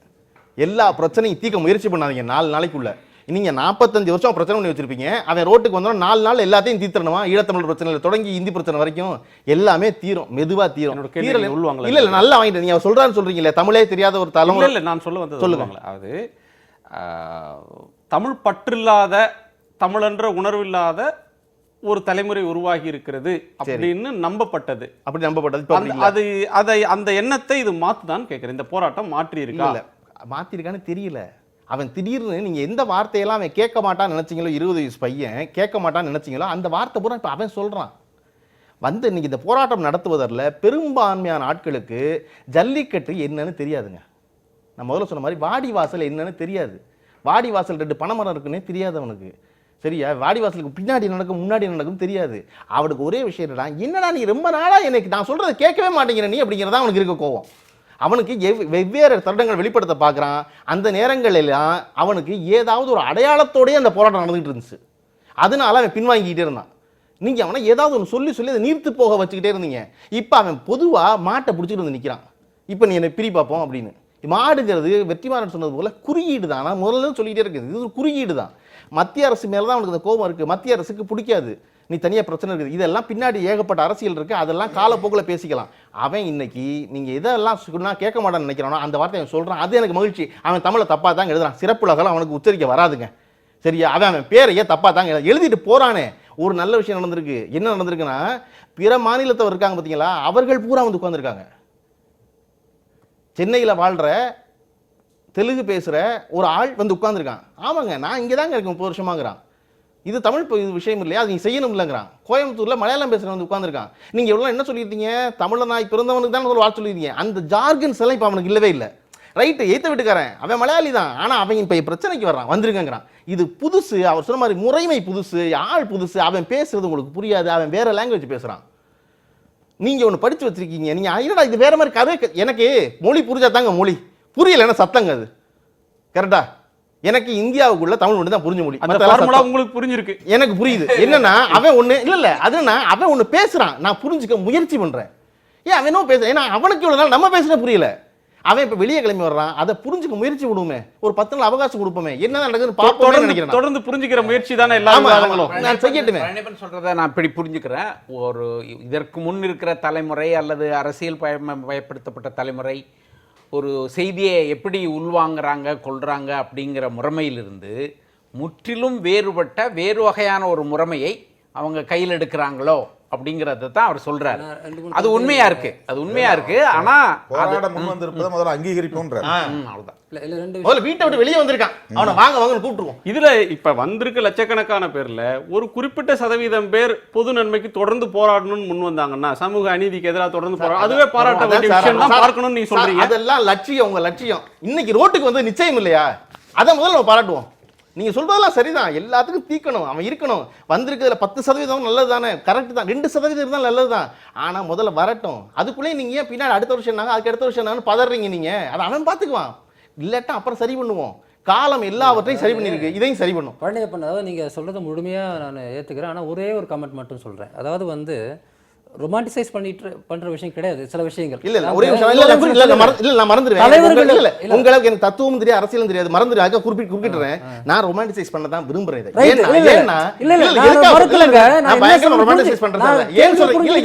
எல்லா பிரச்சனையும் தீர்க்க முயற்சி பண்ணாதீங்க 4 நாளைக்குள்ள. நீங்க 45 வருஷம் பிரச்சனை பண்ணி வச்சிருப்பீங்க, அவன் ரோட்டுக்கு வந்தோம் 4 நாள் எல்லாத்தையும் தீர்த்தணுமா? ஈழத்தமிழ் பிரச்சனையில் தொடங்கி இந்தி பிரச்சனை வரைக்கும் எல்லாமே தீரும், மெதுவா தீரும். இல்ல இல்ல நல்லா வாங்கிட்டு நீங்க சொல்றான்னு சொல்றீங்களே, தமிழே தெரியாத ஒரு தலைமுறை. இல்ல நான் சொல்ல வந்தது சொல்லுவாங்களே, அது தமிழ் பற்றில்லாத, தமிழென்ற உணர்வு இல்லாத ஒரு தலைமுறை உருவாகி இருக்கிறது அப்படின்னு நம்பப்பட்டது. அப்படி நம்பப்பட்டது. அது அதை அந்த எண்ணத்தை இது மாத்துதான்னு கேட்கிறேன். இந்த போராட்டம் மாற்றி இருக்கா? மாத்திருக்கான்னு தெரியல. அவன் திடீர்னு நீங்கள் எந்த வார்த்தையெல்லாம் அவன் கேட்க மாட்டான்னு நினச்சிங்களோ, 20 வயசு பையன் கேட்க மாட்டான்னு நினச்சிங்களோ, அந்த வார்த்தை பூரா இப்போ அவன் சொல்கிறான். வந்து இன்னைக்கு இந்த போராட்டம் நடத்துவதில் பெரும்பான்மையான ஆட்களுக்கு ஜல்லிக்கட்டு என்னன்னு தெரியாதுங்க. நான் முதல்ல சொன்ன மாதிரி வாடி வாசல் என்னன்னு தெரியாது. வாடி வாசல் 2 பனைமரம் இருக்குன்னே தெரியாது அவனுக்கு. சரியா, வாடி வாசலுக்கு பின்னாடி நடக்கும் முன்னாடி நடக்கும் தெரியாது. அவனுக்கு ஒரே விஷயம் என்னடா நீ ரொம்ப நாளாக எனக்கு நான் சொல்கிறத கேட்கவே மாட்டேங்கிற நீ அப்படிங்கிறதா அவனுக்கு இருக்க கோவம். அவனுக்கு வெவ்வேறு தருணங்கள் வெளிப்படுத்த பார்க்குறான். அந்த நேரங்களெல்லாம் அவனுக்கு ஏதாவது ஒரு அடையாளத்தோடய அந்த போராட்டம் நடந்துகிட்டு இருந்துச்சு. அதனால அவன் பின்வாங்கிக்கிட்டே இருந்தான். நீங்கள் அவனை ஏதாவது ஒன்று சொல்லி சொல்லி அதை நீர்த்து போக வச்சுக்கிட்டே இருந்தீங்க. இப்போ அவன் பொதுவாக மாட்டை பிடிச்சிட்டு வந்து நிற்கிறான். இப்போ நீ என்னை பிரி பார்ப்போம் அப்படின்னு. மாடுங்கிறது வெற்றிமாறன் சொன்னது போல குறியீடு தான். நான் முதல்ல சொல்லிகிட்டே இருக்குது, இது ஒரு குறியீடு தான். மத்திய அரசு மேலே தான் அவனுக்கு இந்த கோபம் இருக்குது. மத்திய அரசுக்கு பிடிக்காது நீ தனியாக பிரச்சனை இருக்குது. இதெல்லாம் பின்னாடி ஏகப்பட்ட அரசியல் இருக்குது, அதெல்லாம் காலப்போக்கில் பேசிக்கலாம். அவன் இன்னைக்கு நீங்கள் இதெல்லாம் சொன்னால் கேட்க மாட்டான்னு நினைக்கிறானோ அந்த வார்த்தை அவன் சொல்கிறான். அது எனக்கு மகிழ்ச்சி. அவன் தமிழை தப்பாக தாங்க எழுதுறான். சிறப்புலகலாம் அவனுக்கு உச்சரிக்க வராதுங்க. சரியா, அவன் பேரையே தப்பாக தாங்க எழுதிட்டு போகிறானே. ஒரு நல்ல விஷயம் நடந்திருக்கு. என்ன நடந்திருக்குன்னா, பிற மாநிலத்தவர் இருக்காங்க பார்த்தீங்களா, அவர்கள் பூரா வந்து உட்காந்துருக்காங்க. சென்னையில் வாழ்கிற தெலுங்கு பேசுகிற ஒரு ஆள் வந்து உட்காந்துருக்கான். ஆமாங்க, நான் இங்கே தாங்க இருக்கேன் 30 வருஷமாங்கிறான். இது தமிழ் இது விஷயம் இல்லையா, அது நீ செய்யணும் இல்லைங்கிறான். கோயம்புத்தூர்ல மலையாளம் பேசுறவன் வந்து உட்காந்துருக்கான். நீங்க எவ்வளவு என்ன சொல்லியிருந்தீங்க, தமிழ நாய் பிறந்தவனுக்கு தான் ஒரு வார்த்தை சொல்லியிருக்கீங்க. அந்த ஜார்கன்ஸ் எல்லாம் இப்ப அவனுக்கு இல்லவே இல்லை. ரைட்டு, ஏத்த வீட்டுக்காரன் அவன் மலையாளி தான், ஆனா அவன் இப்ப பிரச்சனைக்கு வர்றான், வந்திருக்காங்கிறான். இது புதுசு, அவர் சொன்ன மாதிரி முறைமை புதுசு, ஆள் புதுசு, அவன் பேசுறது உங்களுக்கு புரியாது, அவன் வேற லாங்குவேஜ் பேசுறான். நீங்க ஒன்று படிச்சு வச்சிருக்கீங்க, நீங்க ஐயடா இது வேற மாதிரி கதை. எனக்கு மொழி புரிஞ்சா தாங்க மொழி, புரியலைன்னா சத்தங்க. அது கரெக்டா? எனக்கு இந்தியாவுக்குள்ள தமிழ் மட்டும் தான் புரிஞ்ச மொழி. அந்த ஃபார்முலா உங்களுக்கு புரிஞ்சிருக்கு, எனக்கு புரியுது. என்னன்னா அவன் ஒண்ணு இல்ல அதுன்னா அவன் ஒண்ணு பேசுறான், நான் புரிஞ்சுக்க முயற்சி பண்றேன். ஏன் அவனோ பேசுறேன், ஏன்னா அவனுக்கு இவ்வளவு நாள் நம்ம பேசுறது புரியல, அவன் இப்ப வெளியே கிளம்பி வர்றான், அதை புரிஞ்சுக்க முயற்சி விடுவோமே, ஒரு 10 நாள் அவகாசம் கொடுப்போமே, என்ன நடக்குதுன்னு பாப்போம்னு நினைக்கிறேன். தொடர்ந்து புரிஞ்சுக்கிற முயற்சி தானே எல்லா விவாதங்களும். நான் செய்யட்டுமே. சொல்றதை நான் இப்படி புரிஞ்சுக்கிறேன். ஒரு இதற்கு முன் இருக்கிற தலைமுறை அல்லது அரசியல் பயப்படுத்தப்பட்ட தலைமுறை ஒரு செய்தியை எப்படி உள்வாங்கிறாங்க கொள்றாங்க அப்படிங்கிற முறைமையிலிருந்து முற்றிலும் வேறுபட்ட வேறு வகையான ஒரு முறைமையை அவங்க கையில் எடுக்கிறாங்களோ அப்படிங்கறத தான் அவர் சொல்றாரு. அது உண்மையா இருக்கு, அது உண்மையா இருக்கு. ஆனா போராட முன் வந்திருப்பதை முதல்ல அங்கீகரிப்போம்ன்றார். அவ்வளவுதான். முதல்ல வீட்டை விட்டு வெளியே வந்திருக்கான், அவனை வாங்க வாங்கன்னு கூப்பிட்டுருவோம். இதுல இப்ப வந்திருக்க லட்சக்கணக்கான பேர்ல ஒரு குறிப்பிட்ட சதவீதம் பேர் பொது நன்மைக்கு தொடர்ந்து போராடணும்னு முன் வந்தாங்கன்னா, சமூக அநீதிக்கு எதிராக தொடர்ந்து போராட, அதுவே பாராட்ட வேண்டிய விஷயம் தான் பார்க்கணும்னு நீங்க சொல்றீங்க. அதெல்லாம் லட்சியம், உங்க லட்சியம். இன்னைக்கு ரோட்டுக்கு வந்து நிச்சயம் இல்லையா, அதை முதல்ல நம்ம பாராட்டுவோம். நீங்க சொல்றதெல்லாம் சரிதான், எல்லாத்துக்கும் தீக்கணும், அவன் இருக்கணும். வந்திருக்கிறதுல 10% நல்லது தானே, கரெக்ட் தான். 2% இருந்தாலும் நல்லது தான். ஆனா முதல்ல வரட்டும். அதுக்குள்ளேயே நீங்க ஏன் பின்னாடி அடுத்த வருஷம் அதுக்கு அடுத்த வருஷம் பதறீங்க நீங்க? அதை அவன் பார்த்துக்குவான், இல்லாட்டா அப்புறம் சரி பண்ணுவோம். காலம் எல்லாவற்றையும் சரி பண்ணிருக்கு, இதையும் சரி பண்ணும். பழனியப்பன், அதாவது நீங்கள் சொல்கிறத முழுமையாக நான் ஏற்றுக்கிறேன். ஆனால் ஒரே ஒரு கமெண்ட் மட்டும் சொல்கிறேன். அதாவது வந்து ரொமான்டிசைஸ் பண்ணுற விஷயம் கிடையாது சில விஷயங்கள். இல்ல ஒரே விஷயம் இல்ல நான் மறந்துடுவேன். இல்ல உங்களுக்கு எனக்கு தத்துவமும் தெரியாது, அரசியலும் தெரியாது, மறந்துடுவேன். அதுக்கு குறிப்பிட்டுறேன். நான் ரொமான்டிசைஸ் பண்ண தான் விரும்புறேன். இதை ஏன்னா ரொமான்டிசைஸ் பண்றது ஏன் சொல்றீங்க?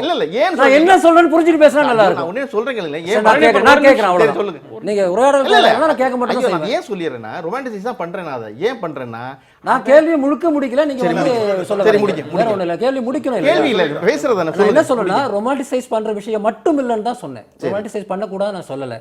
இல்ல ஏன் நான் என்ன சொல்றேன்னு புரிஞ்சுட்டு பேசினா நல்லா இருக்கும். நான் உடனே சொல்றேன் இல்ல, ஏன் நான் கேக்குறேன் அவ்வளவு சொல்லுங்க. நீங்க உரையாடல் நான் கேட்க மாட்டேன். நான் ஏன் சொல்லிறேன்னா ரொமான்டிசைஸ் தான் பண்றேன். நான் அதை ஏன் பண்றேன்னா, நான் கேள்வி முழுக்க முடிக்கல, நீங்க வந்து சொல்ல சரி முடிக்க வேற ஒண்ணு இல்ல, கேள்வி முடிக்கணும் இல்ல, கேள்வி இல்ல பேசுறது. நான் என்ன சொல்றேன்னா, ரொமான்டிசைஸ் பண்ற விஷயம் மட்டும் இல்லன்னு தான் சொன்னேன். ரொமான்டிசைஸ் பண்ண கூடாது நான் சொல்லல.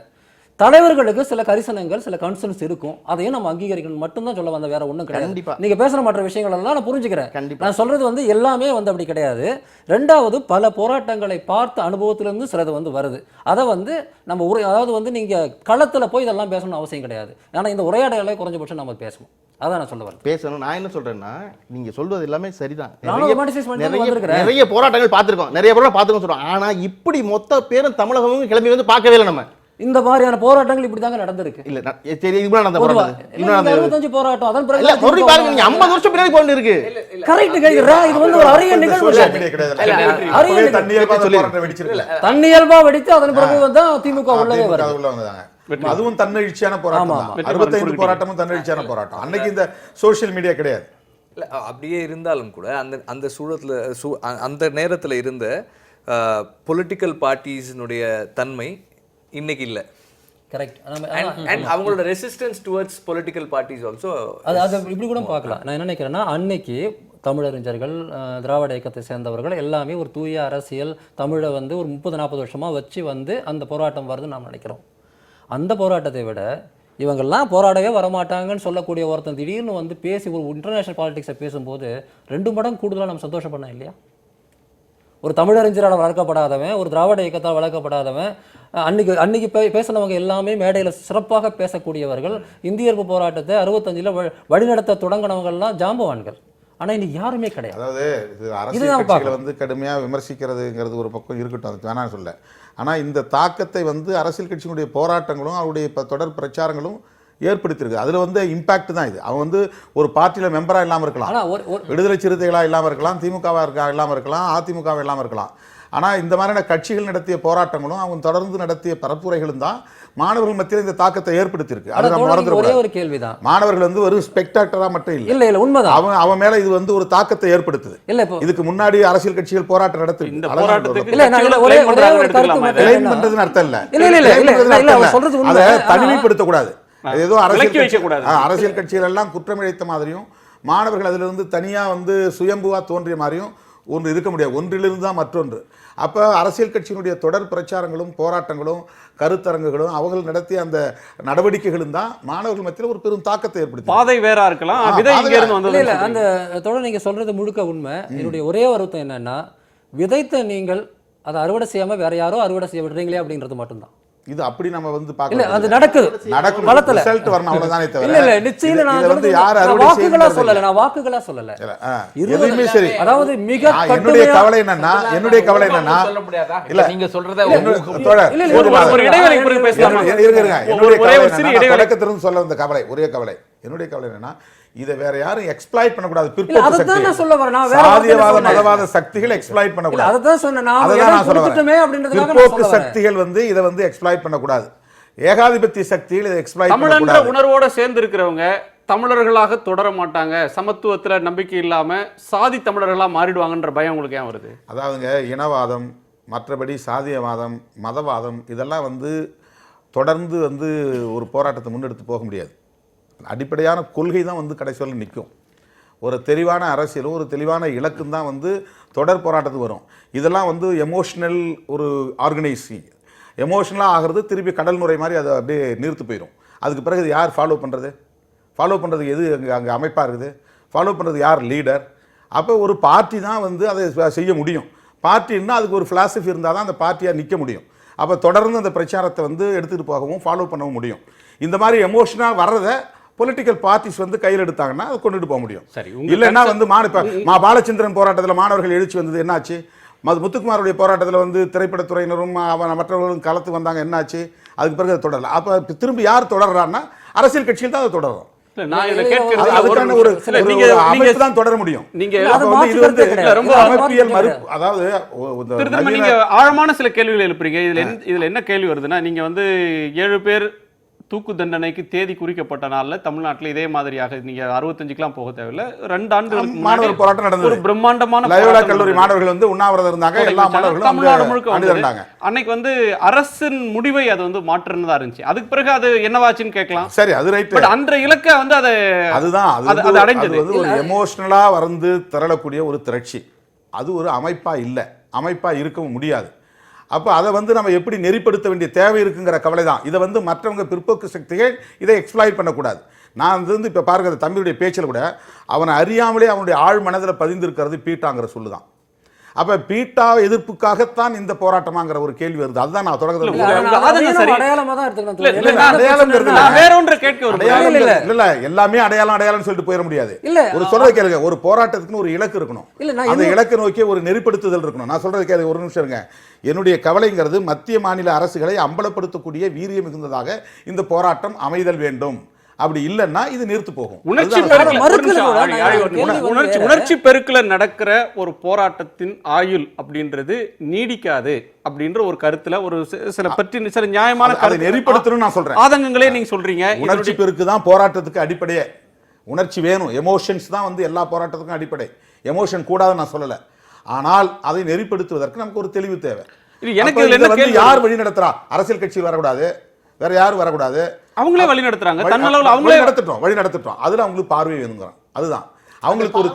தலைவர்களுக்கு சில கரிசனங்கள், சில கன்சர்ன்ஸ் இருக்கும், அதையும் நம்ம அங்கீகரிக்கணும் மட்டும் தான் சொல்ல வந்த, வேற ஒண்ணும் கிடையாது. நீங்க பேசுற மற்ற விஷயங்கள் எல்லாம் நான் புரிஞ்சுக்கிறேன். நான் சொல்றது வந்து எல்லாமே வந்து அப்படி கிடையாது. ரெண்டாவது, பல போராட்டங்களை பார்த்த அனுபவத்திலிருந்து சிலது வந்து வருது. அதை வந்து நம்ம அதாவது வந்து நீங்க களத்துல போய் இதெல்லாம் பேசணும்னு அவசியம் கிடையாது. ஆனா இந்த உரையாடலை குறைஞ்சபட்சம் நம்ம பேசணும், அதான் நான் சொல்ல வரேன். பேசணும். நான் என்ன சொல்றேன்னா, நீங்க சொல்றது எல்லாமே சரிதான். நிறைய போராட்டங்கள் பார்த்திருக்கோம், நிறைய போராட்டம் பார்த்துக்கோன்னு சொல்றோம். ஆனா இப்படி மொத்த பேரும் தமிழகமும் கிளம்பி வந்து பார்க்கவே இல்லை. நம்ம இந்த மாதிரியான போராட்டங்கள் இப்படி தாங்க நடந்திருக்கு. இல்ல சரி, இது நடந்த போராட்டம் 25 போராட்டம், அதன் பிறகு மறுபடியும் பாருங்க, நீங்க 50 வருஷம் பின்னாடி போயிட்டு இருக்கு. கரெக்ட் கேக்குறா, இது வந்து ஒரு அரிய நிகழ்வு. தன்னியல்பா வெடித்து அதன் பிறகு வந்து திமுக உள்ளவே வருது. அதுவும் தன்னெழுச்சியான போராட்டம். 65 போராட்டமும் தன்னெழுச்சியான போராட்டம். அன்னைக்கு இந்த சோசியல் மீடியா கிடையாது. இல்லை அப்படியே இருந்தாலும் கூட அந்த சூழத்தில் அந்த நேரத்தில் இருந்த பொலிட்டிக்கல் பார்ட்டிஸினுடைய தன்மை இன்னைக்கு இல்லை. கரெக்ட். அண்ட் அவங்களோட resistance towards political parties also அது இப்படி கூட பார்க்கலாம். நான் என்ன நினைக்கிறேன்னா, அன்னைக்கு தமிழறிஞர்கள், திராவிட இயக்கத்தை சேர்ந்தவர்கள் எல்லாமே ஒரு தூய அரசியல் தமிழை வந்து ஒரு 30-40 வருஷமாக வச்சு வந்து அந்த போராட்டம் வருதுன்னு நாம் நினைக்கிறோம். அந்த போராட்டத்தை விட இவங்கெல்லாம் போராடவே வரமாட்டாங்கன்னு சொல்லக்கூடிய ஒருத்தன் திடீர்னு வந்து பேசி ஒரு இன்டர்நேஷனல் பாலிடிக்ஸை பேசும்போது 2 மடங்கு கூடுதலாக நம்ம சந்தோஷப்படணும் இல்லையா? ஒரு தமிழறிஞரால் வளர்க்கப்படாதவன், ஒரு திராவிட இயக்கத்தால் வளர்க்கப்படாதவன், அன்னைக்கு பேசினவங்க எல்லாமே மேடையில் சிறப்பாக பேசக்கூடியவர்கள். இந்திய எதிர்ப்பு போராட்டத்தை 65 வழிநடத்த தொடங்கினவங்கள்லாம் ஜாம்பவான்கள். ஆனால் இன்னைக்கு யாருமே கிடையாது. அதாவது அரசியல் கட்சிகளை வந்து கடுமையாக விமர்சிக்கிறதுங்கிறது ஒரு பக்கம் இருக்கட்டும், அதுக்கு வேணாம் சொல்ல. ஆனால் இந்த தாக்கத்தை வந்து அரசியல் கட்சியினுடைய போராட்டங்களும் அவருடைய தொடர் பிரச்சாரங்களும் ஏற்படுத்தியிருக்கு. அதில் வந்து இம்பாக்ட் தான் இது. அவன் வந்து ஒரு பார்ட்டியில் மெம்பராக இல்லாமல் இருக்கலாம், விடுதலை சிறுத்தைகளாக இல்லாமல் இருக்கலாம், திமுகவாக இல்லாமல் இருக்கலாம், அதிமுகவாக இல்லாமல் இருக்கலாம். ஆனால் இந்த மாதிரியான கட்சிகள் நடத்திய போராட்டங்களும் அவங்க தொடர்ந்து நடத்திய பரப்புரைகளும் தான் மாணவர்கள் மத்தியில் இந்த தாக்கத்தை ஏற்படுத்தியிருக்கு. அது நம்ம மறந்துடுறோம். ஒரு கேள்விதான், மாணவர்கள் வந்து ஒரு ஸ்பெக்டாக்டரா மட்டும் இல்லை. இல்ல உண்மைதான், அவன் மேல இது வந்து ஒரு தாக்கத்தை ஏற்படுத்துது. இல்ல இதுக்கு முன்னாடி அரசியல் கட்சிகள் போராட்டம் நடத்து அர்த்தம் இல்ல, அதை தனிமைப்படுத்த கூடாது. ஏதோ அரசியல் கட்சிகள் எல்லாம் குற்றமிழைத்த மாதிரியும் மாணவர்கள் அதிலிருந்து தனியா வந்து சுயம்புவா தோன்றிய மாதிரியும் ஒன்று இருக்க முடியாது, ஒன்றிலிருந்து தான் மற்றொன்று. அப்போ அரசியல் கட்சியினுடைய தொடர் பிரச்சாரங்களும் போராட்டங்களும் கருத்தரங்குகளும் அவர்கள் நடத்திய அந்த நடவடிக்கைகளும் தான் மாணவர்கள் மத்தியில் ஒரு பெரும் தாக்கத்தை ஏற்படுத்தி. பாதை வேறா இருக்கலாம், விதை இங்க இருந்து வந்தது. இல்ல அந்த தொடர் நீங்க சொல்றது முழுக்க உண்மை. என்னுடைய ஒரே வருத்தம் என்னன்னா, விதைத்த நீங்கள் அதை அறுவடை செய்யாம வேற யாரோ அறுவடை செய்ய விடுறீங்களே அப்படின்றது மட்டும்தான். இது அப்படி நம்ம வந்து இல்ல பார்க்கல, அது நடக்குது நடக்கும், களத்துல. ரிசல்ட் வரணும் அவ்வளவுதானே தவிர. இல்ல இல்ல நிச்சயம் நான் இதை வந்து சொல்றது யார் நான் அறுவடை வாக்குகளா செய்யறது சொல்லல, நான் வாக்குகளா சொல்லல. எதுவுமே சரி. அதாவது மிக என்னுடைய கவலை என்னன்னா, சொல்ல முடியாதா? இல்ல நீங்க சொல்றத தோழர், இல்ல, ஒரு இடைவெளிக்கு பிறகு பேசலாமா? என்னுடைய ஒரே கவலை ஒரு சிறிய என்னன்னா, இடைவெளி. தொடக்கத்திலிருந்து சொல்ல வந்த கவலை, ஒரே கவலை, என்னுடைய கவலை என்னன்னா, இதை வேற யாரும் எக்ஸ்ப்ளாய்ட் பண்ணக்கூடாது. இல்ல பிற்போக்கு அதான் நான் சக்திகள், சொல்ல வரேன். நான் வேற சாதியவாத வார்த்தையில மதவாத சக்திகள் எக்ஸ்ப்ளாய்ட் இல்ல பண்ணக்கூடாது. அதான் சொன்னேன். நான் அதான் இடம் நான் சொல்ல கொடுத்துட்டோமே வரேன். அப்படின்றதுக்காக நான் பிற்போக்கு சொல்ல வரேன். சக்திகள் வந்து இதை வந்து எக்ஸ்ப்ளாய்ட் பண்ணக்கூடாது. ஏகாதிபத்திய சக்திகள் இதை எக்ஸ்ப்ளாய்ட் தமிழன்ற பண்ணக்கூடாது. உணர்வோட சேர்ந்து இருக்கிறவங்க தமிழர்களாக தொடர மாட்டாங்க, சமத்துவத்துல நம்பிக்கை இல்லாம சாதி தமிழர்களா மாறிடுவாங்கன்ற பயம் உங்களுக்கு ஏன் வருது? அதாவதுங்க, இனவாதம், மற்றபடி சாதியவாதம், மதவாதம் இதெல்லாம் வந்து தொடர்ந்து வந்து ஒரு போராட்டத்தை முன்னெடுத்து போக முடியாது. அடிப்படையான கொள்கை தான் வந்து கடைசி வரை நிற்கும். ஒரு தெளிவான அரசியலும் ஒரு தெளிவான இலக்கும் தான் வந்து தொடர் போராட்டத்துக்கு வரும். இதெல்லாம் வந்து எமோஷ்னல் ஒரு ஆர்கனைசிங், எமோஷனலாக ஆகிறது திருப்பி கடல் நுரை மாதிரி அதை அப்படியே நீர்த்து போயிடும். அதுக்கு பிறகு இது யார் ஃபாலோ பண்ணுறது? ஃபாலோ பண்ணுறதுக்கு எது அங்கே அமைப்பாக இருக்குது? ஃபாலோ பண்ணுறது யார் லீடர்? அப்போ ஒரு பார்ட்டி தான் வந்து அதை செய்ய முடியும். பார்ட்டின்னா அதுக்கு ஒரு ஃபிலாசபி இருந்தால் தான் அந்த பார்ட்டியாக நிற்க முடியும். அப்போ தொடர்ந்து அந்த பிரச்சாரத்தை வந்து எடுத்துகிட்டு போகவும் ஃபாலோ பண்ணவும் முடியும். இந்த மாதிரி எமோஷனாக வர்றதை பொலிட்டிக்கல் பார்ட்டிஸ் வந்து கையில் எடுத்தாங்கன்னா அதை கொண்டுட்டு போக முடியும். சரி, இல்லைன்னா வந்து பாலச்சந்திரன் போராட்டத்தில் மாணவர்கள் எழுச்சி வந்தது, என்னாச்சு? முத்துக்குமாருடைய போராட்டத்தில் வந்து திரைப்படத்துறையினரும் மற்றவர்களும் கலத்து வந்தாங்க, என்னாச்சு? அதுக்கு பிறகு அது தொடரல. அப்போ திரும்பி யார் தொடர்றான்னா அரசியல் கட்சியில் தான் அதை தொடரும். நான் இதை கேட்கிறது அதுக்கான ஒரு அமைப்பு தான் தொடர முடியும். நீங்க இது வந்து ரொம்ப அமைப்பியல் மறுப்பு. அதாவது நீங்க ஆழமான சில கேள்விகள் எழுப்புறீங்க. இதுல என்ன கேள்வி வருதுன்னா, நீங்க வந்து 7 பேர் தூக்கு தண்டனைக்கு தேதி குறிக்கப்பட்ட நாள்ல தமிழ்நாட்டில் இதே மாதிரியாக நீங்க 65க்குலாம் போக தேவையில்லை, 2 ஆண்டுகளுக்கு மாணவர் போராட்டம் நடந்தது. ஒரு பிரம்மாண்டமான லயோலா கல்லூரி மாணவர்கள் வந்து உண்ணாவிரதம் இருந்தாங்க, எல்லா மாணவர்களும் தமிழ்நாடு முழுக்க அணிதிரண்டாங்க. அன்னைக்கு வந்து அரசின் முடிவை அது வந்து மாற்றுனதா இருந்துச்சு. அதுக்கு பிறகு அது என்னவாச்சுன்னு கேட்கலாம். சரி, அது ரைட். பட் அன்றைய இலக்க வந்து அதுதான் அது அடைஞ்சது வந்து ஒரு எமோஷனலா வந்து திரளக்கூடிய ஒரு திரட்சி. அது ஒரு அமைப்பா இல்லை, அமைப்பா இருக்கவும் முடியாது. அப்போ அதை வந்து நம்ம எப்படி நெறிப்படுத்த வேண்டிய தேவை இருக்குங்கிற கவலை தான். இதை வந்து மற்றவங்க பிற்போக்கு சக்திகள் இதை எக்ஸ்ப்ளாய்ட் பண்ணக்கூடாது. நான் வந்து இப்போ பாருங்க, தம்பியுடைய பேச்சில் கூட அவனை அறியாமலே அவனுடைய ஆழ் மனதில் பதிந்திருக்கிறது பீட்டாங்கிற சொல்லுதான். அப்போ பீட்டா எதிர்ப்புக்காகத்தான் இந்த போராட்டமாங்கிற ஒரு கேள்வி வருது. அதுதான் நான் தொடக்கத்தில் எல்லாமே அடையாளம் சொல்லிட்டு போயிட முடியாது. ஒரு சொல்றதை கேளுங்க, ஒரு போராட்டத்துக்குன்னு ஒரு இலக்கு இருக்கணும், அந்த இலக்கு நோக்கி ஒரு நெறிப்படுத்துதல் இருக்கணும். நான் சொல்றது கேளுங்க, ஒரு நிமிஷம் இருங்க. என்னுடைய கவலைங்கிறது மத்திய மாநில அரசுகளை அம்பலப்படுத்தக்கூடிய வீரியம் மிகுந்ததாக இந்த போராட்டம் அமைதல் வேண்டும். அப்படி இல்லைன்னா இது நிறுத்து போகும். உணர்ச்சி பெருக்குல நடக்கிற ஒரு போராட்டத்தின் ஆயுள் அப்படின்றது நீடிக்காது அப்படின்ற ஒரு கருத்துல ஒரு சில பற்றி சில நியாயமான கருத்தை நெறிப்படுத்தணும் நான் சொல்றேன். ஆதங்கங்களே நீங்க சொல்றீங்க. உணர்ச்சி பெருக்கு தான் போராட்டத்துக்கு அடிப்படையே. உணர்ச்சி வேணும், எமோஷன்ஸ் தான் வந்து எல்லா போராட்டத்துக்கும் அடிப்படை. எமோஷன் கூடாதுன்னு நான் சொல்லல, ஆனால் அதை நெறிப்படுத்துவதற்கு நமக்கு ஒரு தெளிவு தேவை. எனக்கு யார் வழி நடத்துறா? அரசியல் கட்சி வரக்கூடாது, வேற யாரும் வரக்கூடாது, அவங்களே வழி நடத்துறாங்க, தன்னளவுல அவங்களே வழி நடத்திட்டோம். அதுல அவங்களுக்கு பார்வை வேணுங்கிறான். அதுதான் அவங்களுக்கு ஒரு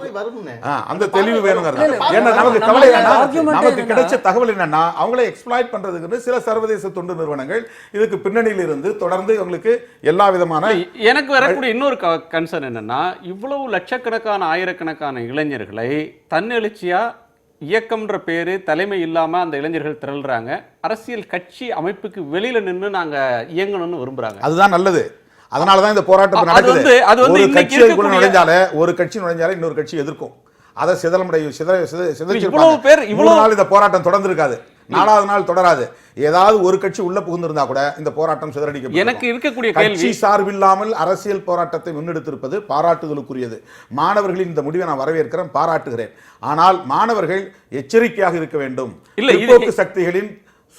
அந்த தெளிவு வேணுங்கிறது. ஏன்னா நமக்கு கவலை என்னன்னா, நமக்கு கிடைச்ச தகவல் என்னன்னா, அவங்களே எக்ஸ்ப்ளாய்ட் பண்றதுக்கு சில சர்வதேச தொண்டு நிறுவனங்கள் இதுக்கு பின்னணியில் இருந்து தொடர்ந்து அவங்களுக்கு எல்லா விதமான. எனக்கு வரக்கூடிய இன்னொரு கன்சர்ன் என்னன்னா, இவ்வளவு லட்சக்கணக்கான ஆயிரக்கணக்கான இளைஞர்களை தன்னெழுச்சியா இயக்கம்ன்ற பேரு தலைமை இல்லாம அந்த இளைஞர்கள் திரள்றாங்க, அரசியல் கட்சி அமைப்புக்கு வெளியில நின்று நாங்க இயங்கணும்னு விரும்புறாங்க. அதுதான் நல்லது. அதனாலதான் இந்த போராட்டம் நடக்குது. ஒரு கட்சி நுழைஞ்சாலே இன்னொரு கட்சி எதிர்க்கும். அதை இவ்வளவு இந்த போராட்டம் தொடர்ந்து இருக்காது, 4வது நாள் தொடராது. ஏதாவது ஒரு கட்சி உள்ள புகுந்திருந்தா கூட இந்த போராட்டம் சிதறடிக்கப்படும். எனக்கு இருக்கக்கூடிய கட்சி சார்பில்லாமல் அரசியல் போராட்டத்தை முன்னெடுத்திருப்பது பாராட்டுதலுக்குரியது. மாணவர்களின் இந்த முடிவை நான் வரவேற்கிறேன், பாராட்டுகிறேன். ஆனால் மாணவர்கள் எச்சரிக்கையாக இருக்க வேண்டும். பிற்போக்கு சக்திகளின்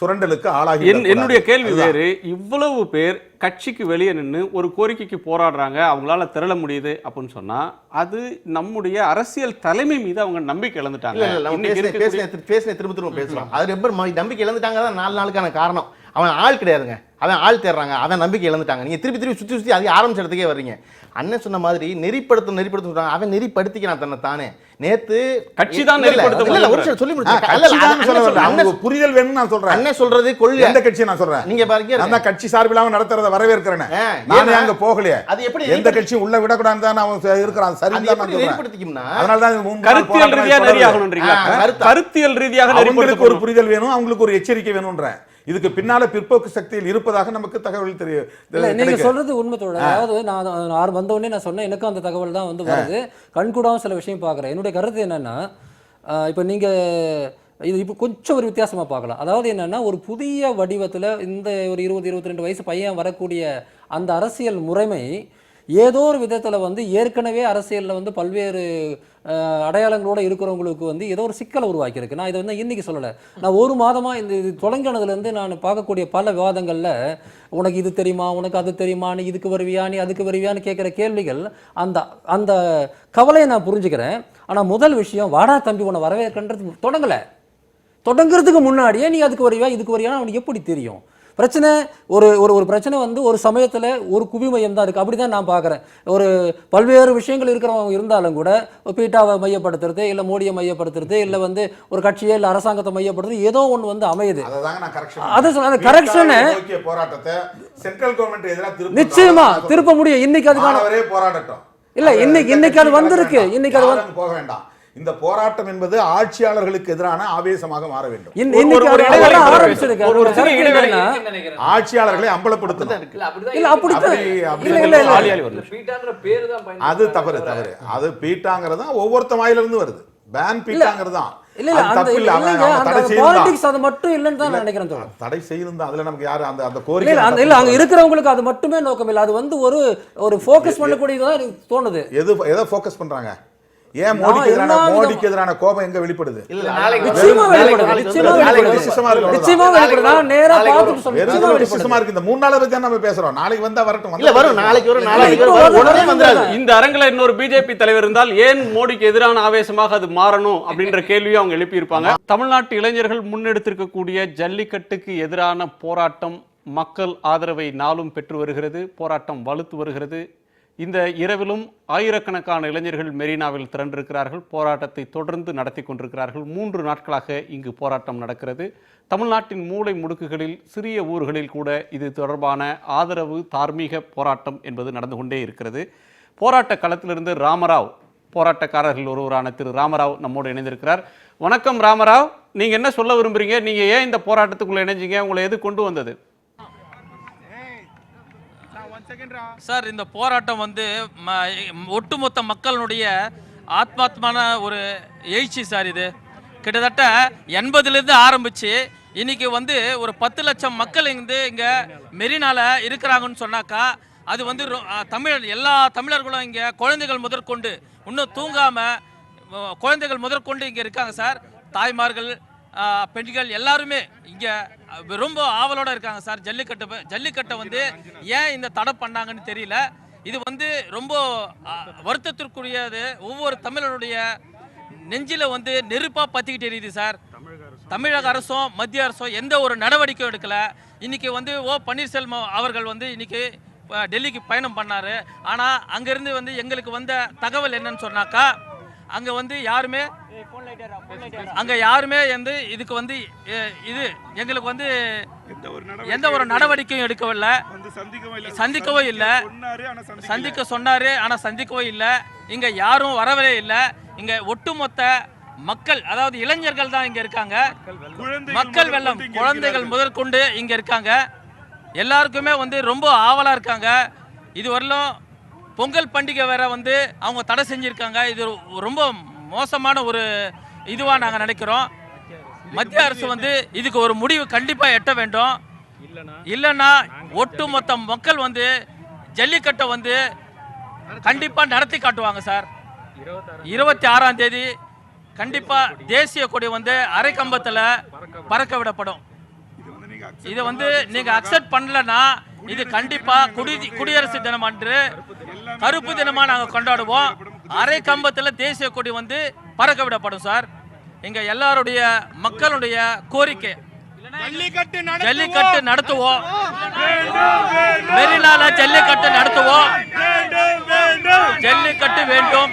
சுரண்டலுக்கு ஆளாகி. என்னுடைய கேள்வி வேறு. இவ்வளவு பேர் கட்சிக்கு வெளியே நின்று ஒரு கோரிக்கைக்கு போராடுறாங்க, அவங்களால திரள முடியுது அப்படின்னு சொன்னா அது நம்முடைய அரசியல் தலைமை மீது அவங்க நம்பிக்கை இழந்துட்டாங்க. திரும்ப பேசலாம். அது ரொம்ப நம்பிக்கை இழந்துட்டாங்க தான் 4 நாளுக்கான காரணம். அவன் ஆள் கிடையாதுங்க, அவன் ஆள் தேடுறாங்க, அவன் நம்பிக்கை இழந்துட்டாங்க. நீங்கள் திருப்பி திருப்பி சுற்றி சுற்றி அது ஆரம்பிச்ச இடத்துக்கே வர்றீங்க. அண்ணன் சொன்ன மாதிரி நெறிப்படுத்த சொல்றாங்க, அவன் நெறிப்படுத்திக்கிறான் தன்னை தானே. நேத்து கட்சி தான் நெறிப்படுத்த சொல்லி புரிதல் வேணும்னு நான் சொல்றேன். அண்ணன் சொல்றது கொள்கை. எந்த கட்சி நான் சொல்றேன், நீங்க பாருங்க, நான் கட்சி சார்பிலாம நடத்துறத வரவேற்கிறேன். நானே அங்க போகலையே, அது எப்படி எந்த கட்சியும் உள்ள விடக்கூடாதுன்னு தான் அவன் இருக்கிறான். சரிதான் நான் நெறிப்படுத்திக்கும்னா அதனால தான் கருத்தியல் ரீதியாக நெறியாகணும்ன்றீங்களா? கருத்தியல் ரீதியாக அவங்களுக்கு ஒரு புரிதல் வேணும், அவங்களுக்கு ஒரு எச்சரிக்கை வேணும்ன்றேன். இதுக்கு பின்னால பிற்போக்கு சக்தியில் இருப்பதாக நமக்கு தகவல் தெரியும். நீங்க சொல்றது உண்மை தோழர். அதாவது நான் வந்த உடனே நான் சொன்னேன், எனக்கும் அந்த தகவல் தான் வந்து வருது. கண்கூடாவும் சில விஷயம் பார்க்குறேன். என்னுடைய கருத்து என்னன்னா, இப்போ நீங்க இது இப்போ கொஞ்சம் ஒரு வித்தியாசமா பார்க்கலாம். அதாவது என்னன்னா, ஒரு புதிய வடிவத்தில் இந்த ஒரு 20-22 வயசு பையன் வரக்கூடிய அந்த அரசியல் முறைமை ஏதோ ஒரு விதத்தில் வந்து ஏற்கனவே அரசியலில் வந்து பல்வேறு அடையாளங்களோடு இருக்கிறவங்களுக்கு வந்து ஏதோ ஒரு சிக்கலை உருவாக்கியிருக்கு. நான் இதை வந்து இன்றைக்கி சொல்லலை, நான் ஒரு மாதமாக இது தொடங்கினதுலேருந்து நான் பார்க்கக்கூடிய பல விவாதங்களில் உனக்கு இது தெரியுமா, உனக்கு அது தெரியுமா, நீ இதுக்கு வருவியா, நீ அதுக்கு வருவியான்னு கேட்குற கேள்விகள், அந்த அந்த கவலையை நான் புரிஞ்சுக்கிறேன். ஆனால் முதல் விஷயம், வாடா தம்பி உன்னை வரவேற்கன்றது தொடங்குறதுக்கு முன்னாடியே நீ அதுக்கு வருவியா இதுக்கு வருவியான்னு அவனுக்கு எப்படி தெரியும்? பிரச்சனை ஒரு ஒரு பிரச்சனை வந்து ஒரு சமயத்தில் ஒரு குவிமையம் தான் இருக்குது. அப்படி தான் நான் பார்க்குறேன். ஒரு பல்வேறு விஷயங்கள் இருக்கிறவங்க இருந்தாலும் கூட பீட்டாவை மையப்படுத்துறது, இல்லை மோடியை மையப்படுத்துறது, இல்லை வந்து ஒரு கட்சியை இல்லை அரசாங்கத்தை மையப்படுத்துறது, ஏதோ ஒன்று வந்து அமையுது. அது அந்த கரெக்ஷனை போராட்டத்தை சென்ட்ரல் கவர்மெண்ட் எதிராக நிச்சயமா திருப்ப முடியும். இன்னைக்கு அதுக்கான போராடட்டும் இல்லை, இன்னைக்கு அது வந்திருக்கு. இன்னைக்கு அது போக வேண்டாம். இந்த போராட்டம் என்பது ஆட்சியாளர்களுக்கு எதிரான ஆவேசமாக மாற வேண்டும். ஆட்சியாளர்களை அம்பலப்படுத்தணும். அது தவறு. அது பீட்டாங்கிறது ஒவ்வொருத்த வாயிலிருந்து வருது. பேன் பீட்டாங்கிறது தான். தடை செய்யணும். அதுல நமக்கு யாரு அந்த கோரிக்கை இல்ல, அங்க இருக்கிறவங்களுக்கு அது மட்டுமே நோக்கம் இல்லை. அது வந்து ஒரு ஃபோக்கஸ் பண்ணக்கூடியதான் தோணுது. எதை ஃபோக்கஸ் பண்றாங்க? ஏன் மோடிக்கு எதிரான கோபம் எங்க வெளிப்படுது? இந்த 3 நாளை பத்தி நம்ம பேசுறோம். நாளைக்கு வந்தா வரட்டும். இந்த அரங்கில் இன்னொரு பிஜேபி தலைவர் இருந்தால் ஏன் மோடிக்கு எதிரான ஆவேசமாக அது மாறணும் அப்படின்ற கேள்வியை அவங்க எழுப்பி இருப்பாங்க. தமிழ்நாட்டு இளைஞர்கள் முன்னெடுத்திருக்கக்கூடிய ஜல்லிக்கட்டுக்கு எதிரான போராட்டம் மக்கள் ஆதரவை நாளும் பெற்று வருகிறது. போராட்டம் வலுத்து வருகிறது. இந்த இரவிலும் ஆயிரக்கணக்கான இளைஞர்கள் மெரினாவில் திரண்டிருக்கிறார்கள். போராட்டத்தை தொடர்ந்து நடத்தி கொண்டிருக்கிறார்கள். 3 நாட்களாக இங்கு போராட்டம் நடக்கிறது. தமிழ்நாட்டின் மூலை முடுக்குகளில் சிறிய ஊர்களில் கூட இது தொடர்பான ஆதரவு தார்மீக போராட்டம் என்பது நடந்து கொண்டே இருக்கிறது. போராட்ட களத்திலிருந்து ராமராவ், போராட்டக்காரர்கள் ஒருவரான திரு ராமராவ் நம்மோடு இணைந்திருக்கிறார். வணக்கம் ராமராவ், நீங்க என்ன சொல்ல விரும்புறீங்க? நீங்க ஏன் இந்த போராட்டத்துக்குள்ள இணைஞ்சீங்க? உங்களை எது கொண்டு வந்தது? சார், இந்த போராட்டம் வந்து ஒட்டுமொத்த மக்களுடைய ஆத்மாத்மான ஒரு எழுச்சி சார். இது கிட்டத்தட்ட 80லேருந்து ஆரம்பித்து இன்னைக்கு வந்து ஒரு 10 லட்சம் மக்கள் இங்கே மெரினால இருக்கிறாங்கன்னு சொன்னாக்கா, அது வந்து எல்லா தமிழர்களும் இங்கே குழந்தைகள் முதற்கொண்டு இன்னும் தூங்காமல் குழந்தைகள் முதற்கொண்டு இங்கே இருக்காங்க சார். தாய்மார்கள், பெண்கள் எல்லாருமே இங்கே ரொம்ப ஆவலோடு இருக்காங்க சார். ஜல்லிக்கட்டை வந்து ஏன் இந்த தடை பண்ணாங்கன்னு தெரியல. இது வந்து ரொம்ப வருத்தத்திற்குரியது. ஒவ்வொரு தமிழருடைய நெஞ்சில வந்து நெருப்பாக பற்றிக்கிட்டு எரியுது சார். தமிழக அரசும் மத்திய அரசும் எந்த ஒரு நடவடிக்கையும் எடுக்கல. இன்னைக்கு வந்து பன்னீர்செல்வம் அவர்கள் வந்து இன்னைக்கு டெல்லிக்கு பயணம் பண்ணார். ஆனால் அங்கேருந்து வந்து எங்களுக்கு வந்த தகவல் என்னன்னு சொன்னாக்கா, அங்கே வந்து யாருமே வந்து இதுக்கு வந்து இது எங்களுக்கு வந்து எந்த ஒரு நடவடிக்கையும் எடுக்கவில்லை, சந்திக்கவும் இல்லை. சந்திக்க சொன்னாரு, ஆனால் சந்திக்கவும் இல்லை. இங்கே யாரும் வரவே இல்லை. இங்கே ஒட்டுமொத்த மக்கள், அதாவது இளைஞர்கள் தான் இங்கே இருக்காங்க. மக்கள் வெள்ளம், குழந்தைகள் முதற்கொண்டு இங்கே இருக்காங்க. எல்லாருக்குமே வந்து ரொம்ப ஆவலாக இருக்காங்க. இதுவரையிலும் பொங்கல் பண்டிகை வேற வந்து அவங்க தடை செஞ்சுருக்காங்க. இது ரொம்ப மோசமான ஒரு இதுவாக நாங்கள் நினைக்கிறோம். மத்திய அரசு வந்து இதுக்கு ஒரு முடிவு கண்டிப்பாக எட்ட வேண்டும். இல்லைன்னா ஒட்டுமொத்த மக்கள் வந்து ஜல்லிக்கட்டை வந்து கண்டிப்பாக நடத்தி காட்டுவாங்க சார். 26ஆம் தேதி கண்டிப்பாக தேசிய கொடி வந்து அரை கம்பத்தில் பறக்க விடப்படும். இதை வந்து நீங்கள் அக்செப்ட் பண்ணலன்னா இது கண்டிப்பாக குடியரசு தினம் அன்று கருப்பு தினமாக நாங்கள் கொண்டாடுவோம். அரை கம்பத்தில் தேசிய கொடி வந்து பறக்க விடப்படும் சார். இங்கே எல்லாருடைய மக்களுடைய கோரிக்கை. ஜல்லிக்கட்டு நடத்துவோம். மெரினால ஜல்லிக்கட்டு நடத்துவோம். ஜல்லிக்கட்டு வேண்டும்.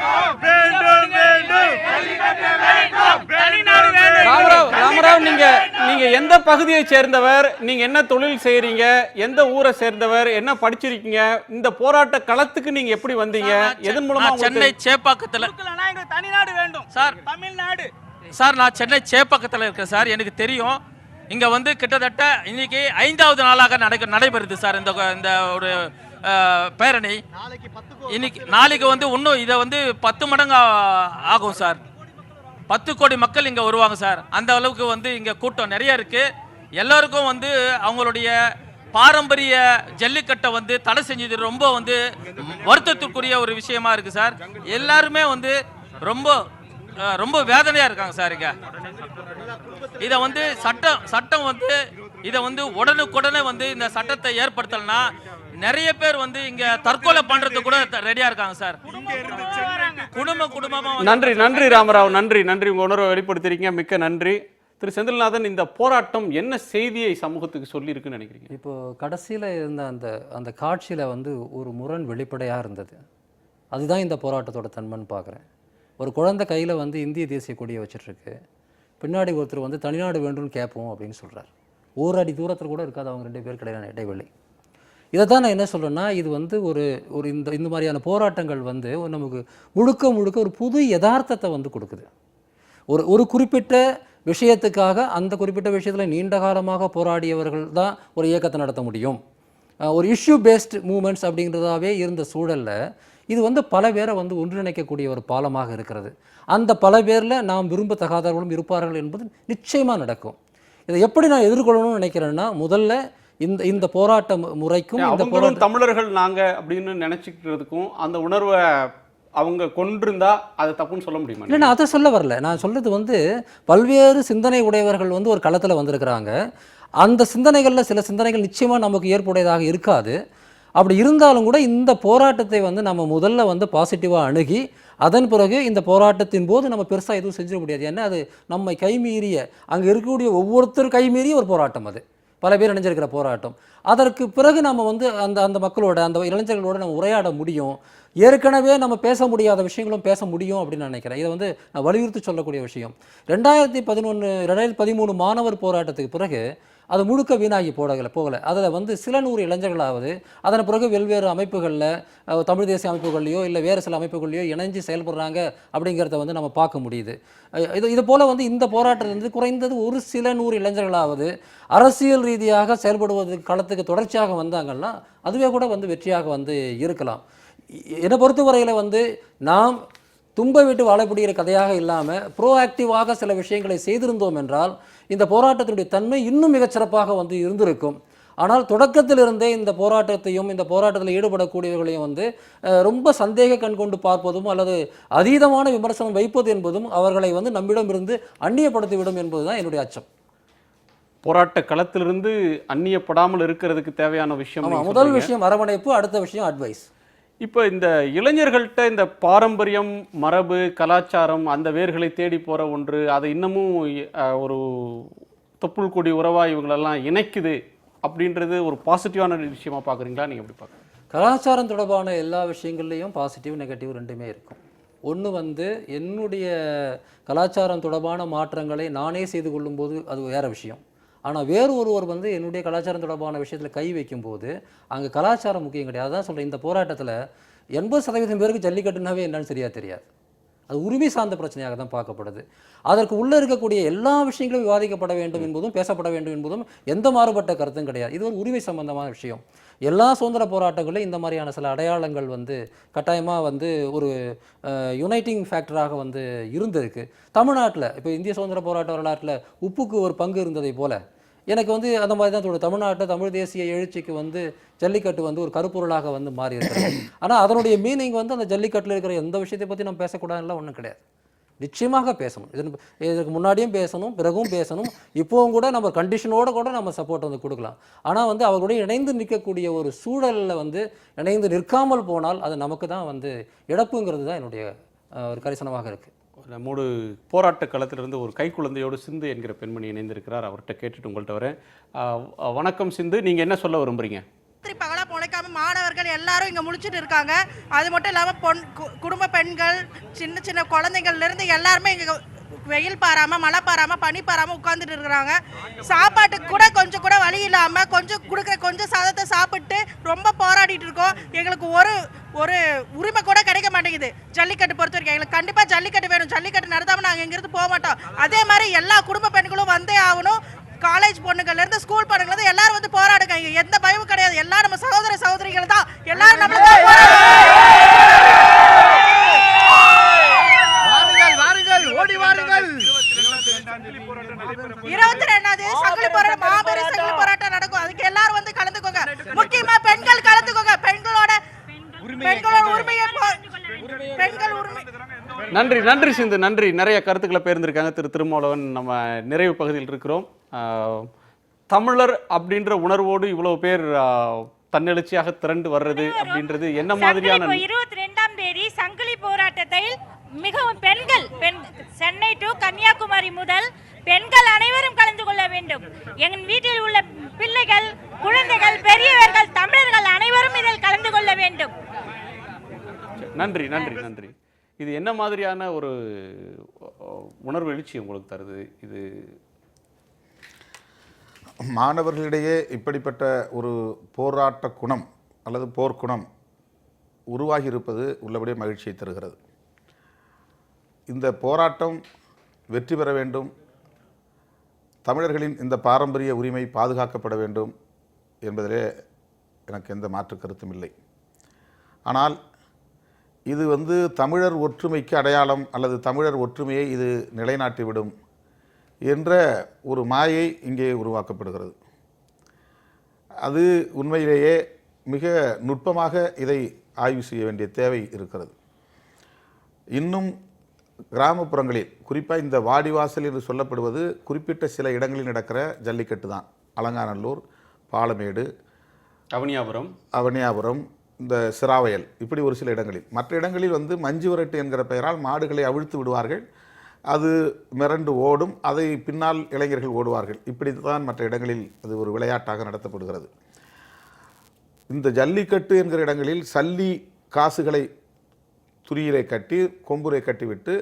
ராமராவ், நீங்க எந்த பகுதியை சேர்ந்தவர், நீங்க என்ன தொழில் செய்றீங்க, எந்த ஊரை சேர்ந்தவர், என்ன படிச்சிருக்கீங்க, இந்த போராட்ட களத்துக்கு நீங்க எப்படி வந்தீங்க, எதன் மூலமா? சென்னை சேப்பாக்கத்துல தனிநாடு வேண்டும் சார். தமிழ்நாடு சார் நான் சென்னை சேப்பாக்கத்தில் இருக்கேன் சார். எனக்கு தெரியும். இங்கே வந்து கிட்டத்தட்ட இன்னைக்கு 5வது நாளாக நடைபெறுது சார் இந்த ஒரு பேரணி. இன்னைக்கு நாளைக்கு வந்து இன்னும் இதை வந்து 10 மடங்கு ஆகும் சார். 10 கோடி மக்கள் இங்கே வருவாங்க சார். அந்த அளவுக்கு வந்து இங்கே கூட்டம் நிறைய இருக்கு. எல்லாருக்கும் வந்து அவங்களுடைய பாரம்பரிய ஜல்லிக்கட்டை வந்து தடை செஞ்சது ரொம்ப வந்து வருத்தத்திற்குரிய ஒரு விஷயமா இருக்கு சார். எல்லாருமே வந்து ரொம்ப வேதனையா இருக்காங்க சார். இங்க இதை வந்து சட்டம் வந்து இதை வந்து உடனுக்குடனே வந்து இந்த சட்டத்தை ஏற்படுத்தலைன்னா நிறைய பேர் வந்து இங்க தற்கொலை பண்றது கூட ரெடியா இருக்காங்க சார். குடும்பமா. நன்றி ராமராவ், நன்றி உங்க உணர்வை வெளிப்படுத்திருக்கீங்க, மிக்க நன்றி. திரு செந்தில்நாதன், இந்த போராட்டம் என்ன செய்தியை சமூகத்துக்கு சொல்லி இருக்குன்னு நினைக்கிறீங்க? இப்போ கடைசியில் இருந்த அந்த காட்சியில் வந்து ஒரு முரண் வெளிப்படையாக இருந்தது. அதுதான் இந்த போராட்டத்தோட தன்மைன்னு பார்க்குறேன். ஒரு குழந்தை கையில் வந்து இந்திய தேசிய கொடியை வச்சிட்ருக்கு. பின்னாடி ஒருத்தர் வந்து தனிநாடு வேண்டும்னு கேட்போம் அப்படின்னு சொல்கிறார். ஒரு அடி தூரத்தில் கூட இருக்காது அவங்க 2 பேர் கிடையாது இடைவெளி. இதை தான் நான் என்ன சொல்கிறேன்னா, இது வந்து ஒரு இந்த மாதிரியான போராட்டங்கள் வந்து நமக்கு முழுக்க ஒரு புது யதார்த்தத்தை வந்து கொடுக்குது. ஒரு குறிப்பிட்ட விஷயத்துக்காக அந்த குறிப்பிட்ட விஷயத்தில் நீண்ட காலமாக போராடியவர்கள் தான் ஒரு இயக்கத்தை நடத்த முடியும். ஒரு இஷ்யூ பேஸ்டு மூமெண்ட்ஸ் அப்படிங்கிறதாவே இருந்த சூழலில் இது வந்து பல பேரை வந்து ஒன்றிணைக்கக்கூடிய ஒரு பாலமாக இருக்கிறது. அந்த பல பேரில் நாம் விரும்பத்தகாதவர்களும் இருப்பார்கள் என்பது நிச்சயமாக நடக்கும். இதை எப்படி நான் எதிர்கொள்ளணும்னு நினைக்கிறேன்னா, முதல்ல இந்த போராட்ட முறைக்கும் இந்த தமிழர்கள் நாங்க அப்படின்னு நினைச்சுக்கிறதுக்கும் அந்த உணர்வை அவங்க கொண்டிருந்தா அதை தப்புன்னு சொல்ல முடியுமா? இல்லை, நான் அதை சொல்ல வரல. நான் சொல்றது வந்து பல்வேறு சிந்தனை உடையவர்கள் வந்து ஒரு களத்தில் வந்திருக்கிறாங்க. அந்த சிந்தனைகளில் சில சிந்தனைகள் நிச்சயமாக நமக்கு ஏற்புடையதாக இருக்காது. அப்படி இருந்தாலும் கூட இந்த போராட்டத்தை வந்து நம்ம முதல்ல வந்து பாசிட்டிவாக அணுகி அதன் பிறகு இந்த போராட்டத்தின் போது நம்ம பெருசாக எதுவும் செஞ்சிட முடியாது. ஏன்னா அது நம்மை கைமீறிய, அங்கே இருக்கக்கூடிய ஒவ்வொருத்தர் கைமீறிய ஒரு போராட்டம், அது பல பேர் இணைஞ்சிருக்கிற போராட்டம். அதற்கு பிறகு நம்ம வந்து அந்த மக்களோட அந்த இளைஞர்களோட நம்ம உரையாட முடியும். ஏற்கனவே நம்ம பேச முடியாத விஷயங்களும் பேச முடியும் அப்படின்னு நினைக்கிறேன். இதை வந்து நான் வலியுறுத்தி சொல்லக்கூடிய விஷயம். 2013 மாணவர் போராட்டத்துக்கு பிறகு அது முழுக்க வீணாகி போகலை. அதில் வந்து சில 100 இளைஞர்களாவது அதன் பிறகு வெவ்வேறு அமைப்புகளில், தமிழ் தேசிய அமைப்புகள்லையோ இல்லை வேறு சில அமைப்புகள்லையோ இணைஞ்சு செயல்படுறாங்க அப்படிங்கிறத வந்து நம்ம பார்க்க முடியுது. இது போல் வந்து இந்த போராட்டத்தில் வந்து குறைந்தது ஒரு சில 100 இளைஞர்களாவது அரசியல் ரீதியாக செயல்படுவதற்கு களத்துக்கு தொடர்ச்சியாக வந்தாங்கன்னா அதுவே கூட வந்து வெற்றியாக வந்து இருக்கலாம். என்னை பொறுத்தவரையில் வந்து நாம் துன்பை விட்டு வாழப்படுகிற கதையாக இல்லாமல் ப்ரோஆக்டிவாக சில விஷயங்களை செய்திருந்தோம் என்றால் இந்த போராட்டத்தினுடைய தன்மை இன்னும் மிகச்சிறப்பாக வந்து இருந்திருக்கும். ஆனால் தொடக்கத்திலிருந்தே இந்த போராட்டத்தையும் இந்த போராட்டத்தில் ஈடுபடக்கூடியவர்களையும் வந்து ரொம்ப சந்தேக கண் கொண்டு பார்ப்பதும் அல்லது அதீதமான விமர்சனம் வைப்பது என்பதும் அவர்களை வந்து நம்மிடமிருந்து அந்நியப்படுத்திவிடும் என்பதுதான் என்னுடைய அச்சம். போராட்ட களத்திலிருந்து அந்நியப்படாமல் இருக்கிறதுக்கு தேவையான விஷயம் முதல் விஷயம் அரவணைப்பு, அடுத்த விஷயம் அட்வைஸ். இப்போ இந்த இளைஞர்கள்ட்ட இந்த பாரம்பரியம், மரபு, கலாச்சாரம், அந்த வேர்களை தேடி போகிற ஒன்று, அதை இன்னமும் ஒரு தொப்புள் கொடி உறவாக இவங்களெல்லாம் இணைக்குது அப்படின்றது ஒரு பாசிட்டிவான விஷயமா பார்க்குறீங்களா? நீங்கள் எப்படி பார்க்குறீங்க? கலாச்சாரம் தொடர்பான எல்லா விஷயங்கள்லேயும் பாசிட்டிவ் நெகட்டிவ் ரெண்டுமே இருக்கும். ஒன்று வந்து என்னுடைய கலாச்சாரம் தொடர்பான மாற்றங்களை நானே செய்து கொள்ளும்போது அது வேறு விஷயம். ஆனால் வேறு ஒருவர் வந்து என்னுடைய கலாச்சாரம் தொடர்பான விஷயத்தில் கை வைக்கும்போது அங்கே கலாச்சாரம் முக்கியம் கிடையாது. அதான் சொல்கிறேன், இந்த போராட்டத்தில் 80% பேருக்கு ஜல்லிக்கட்டுனாவே என்னன்னு சரியாக தெரியாது. அது உரிமை சார்ந்த பிரச்சனையாக தான் பார்க்கப்படுது. அதற்கு உள்ளே இருக்கக்கூடிய எல்லா விஷயங்களும் விவாதிக்கப்பட வேண்டும் என்பதும் பேசப்பட வேண்டும் என்பதும் எந்த மாறுபட்ட கருத்தும் கிடையாது. இது ஒரு உரிமை சம்பந்தமான விஷயம். எல்லா சுதந்திர போராட்டங்களிலும் இந்த மாதிரியான சில அடையாளங்கள் வந்து கட்டாயமாக வந்து ஒரு யுனைட்டிங் ஃபேக்டராக வந்து இருந்திருக்கு. தமிழ்நாட்டில் இப்போ இந்திய சுதந்திர போராட்ட வரலாற்றில் உப்புக்கு ஒரு பங்கு இருந்ததை போல் எனக்கு வந்து அந்த மாதிரி தான் தோணுது. தமிழ்நாட்டில் தமிழ் தேசிய எழுச்சிக்கு வந்து ஜல்லிக்கட்டு வந்து ஒரு கருப்பொருளாக வந்து மாறி இருக்கிறது. ஆனால் அதனுடைய மீனிங் வந்து அந்த ஜல்லிக்கட்டில் இருக்கிற எந்த விஷயத்தை பற்றி நம்ம பேசக்கூடாதுலாம் ஒன்றும் கிடையாது. நிச்சயமாக பேசணும். இதற்கு முன்னாடியும் பேசணும், பிறகும் பேசணும். இப்போவும் கூட நம்ம கண்டிஷனோடு கூட நம்ம சப்போர்ட் வந்து கொடுக்கலாம். ஆனால் வந்து அவர்களுடைய இணைந்து நிற்கக்கூடிய ஒரு சூழலில் வந்து இணைந்து நிற்காமல் போனால் அது நமக்கு தான் வந்து இழப்புங்கிறது தான் என்னுடைய ஒரு கரிசனமாக இருக்குது. நம்மோடு போராட்ட களத்திலிருந்து ஒரு கைக்குழந்தையோடு சிந்து என்கிற பெண்மணி இணைந்திருக்கிறார். அவர்கிட்ட கேட்டுட்டு உங்கள்கிட்ட வரேன். வணக்கம் சிந்து, நீங்கள் என்ன சொல்ல விரும்புகிறீங்க? பகலா பொழைக்காம மாணவர்கள் எல்லாரும் இங்க முழிச்சிட்டு இருக்காங்க. அது மட்டும் இல்லாம குடும்ப பெண்கள், சின்ன சின்ன குழந்தைகள்ல இருந்து எல்லாருமே இங்க வெயில் பாராம, மழை பாராம, பனி பாராம உட்கார்ந்துட்டு இருக்கிறாங்க. சாப்பாட்டுக்கு கூட கொஞ்சம் கூட வழி இல்லாம கொஞ்சம் சாதத்தை சாப்பிட்டு ரொம்ப போராடிட்டு இருக்கோம். எங்களுக்கு ஒரு உரிமை கூட கிடைக்க மாட்டேங்குது. ஜல்லிக்கட்டு பொறுத்த வரைக்கும் எங்களுக்கு கண்டிப்பா ஜல்லிக்கட்டு வேணும். ஜல்லிக்கட்டு நடத்தாம நாங்க இங்கிருந்து போக மாட்டோம். அதே மாதிரி எல்லா குடும்ப பெண்களும் வந்தே ஆகணும். காலேஜ் பொண்ணுங்கள்ல இருந்து ஸ்கூல் பொண்ணுங்கள்ல இருந்து எல்லாரும் வந்து போராடுங்க. இங்க எந்த பயமும் கிடையாது. எல்லாரும் நம்ம சகோதர சகோதரிகள் தான். எல்லாரும் நம்மளுக்கு ஓடி வாருங்கள். 22 சங்கிலி போராட்டம், மாபெரும் சங்கிலி போராட்டம் நடக்கும். அதுக்கு எல்லாரும் வந்து கலந்துக்கோங்க. முக்கியமா பெண்கள் கலந்துக்கோங்க. பெண்களோட உரிமையை நன்றி நன்றி சிந்து, நன்றி. நிறைய கருத்துக்களை பேர்ந்திருக்காங்க திருமாவளவன். நம்ம நிறைவு பகுதியில் இருக்கிறோம். தமிழர் அப்படின்ற உணர்வோடு இவ்வளவு பேர் தன்னெழுச்சியாக திரண்டு வர்றது அப்படின்றது என்ன மாதிரியான 22ஆம் தேதி சங்கிலி போராட்டத்தில் மிகவும் பெண்கள் சென்னை டு கன்னியாகுமரி முதல் பெண்கள் அனைவரும் கலந்து கொள்ள வேண்டும். எங்கள் வீட்டில் உள்ள பிள்ளைகள், குழந்தைகள், பெரியவர்கள், தமிழர்கள் அனைவரும் இதில் கலந்து கொள்ள வேண்டும். நன்றி நன்றி நன்றி. இது என்ன மாதிரியான ஒரு உணர்வு எழுச்சி உங்களுக்கு தருது? இது மாணவர்களிடையே இப்படிப்பட்ட ஒரு போராட்ட குணம் அல்லது போர்க்குணம் உருவாகி இருப்பது உள்ளபடியே மகிழ்ச்சியை தருகிறது. இந்த போராட்டம் வெற்றி பெற வேண்டும், தமிழர்களின் இந்த பாரம்பரிய உரிமை பாதுகாக்கப்பட வேண்டும் என்பதிலே எனக்கு எந்த மாற்று கருத்தும் இல்லை. ஆனால் இது தமிழர் ஒற்றுமைக்கு அடையாளம் அல்லது தமிழர் ஒற்றுமையை இது நிலைநாட்டிவிடும் என்ற ஒரு மாயை இங்கே உருவாக்கப்படுகிறது. அது உண்மையிலேயே மிக நுட்பமாக இதை ஆய்வு செய்ய வேண்டிய தேவை இருக்கிறது. இன்னும் கிராமப்புறங்களில், குறிப்பாக இந்த வாடிவாசல் என்று சொல்லப்படுவது குறிப்பிட்ட சில இடங்களில் நடக்கிற ஜல்லிக்கட்டு தான். அலங்காநல்லூர், பாலமேடு, அவனியாபுரம், இந்த சிராவயல், இப்படி ஒரு சில இடங்களில். மற்ற இடங்களில் மஞ்சு விரட்டு என்கிற பெயரால் மாடுகளை அவிழ்த்து விடுவார்கள். அது மிரண்டு ஓடும், அதை பின்னால் இளைஞர்கள் ஓடுவார்கள். இப்படி தான் மற்ற இடங்களில் அது ஒரு விளையாட்டாக நடத்தப்படுகிறது. இந்த ஜல்லிக்கட்டு என்கிற இடங்களில் சல்லி காசுகளை துரியிலே கட்டி கொம்புரை கட்டிவிட்டு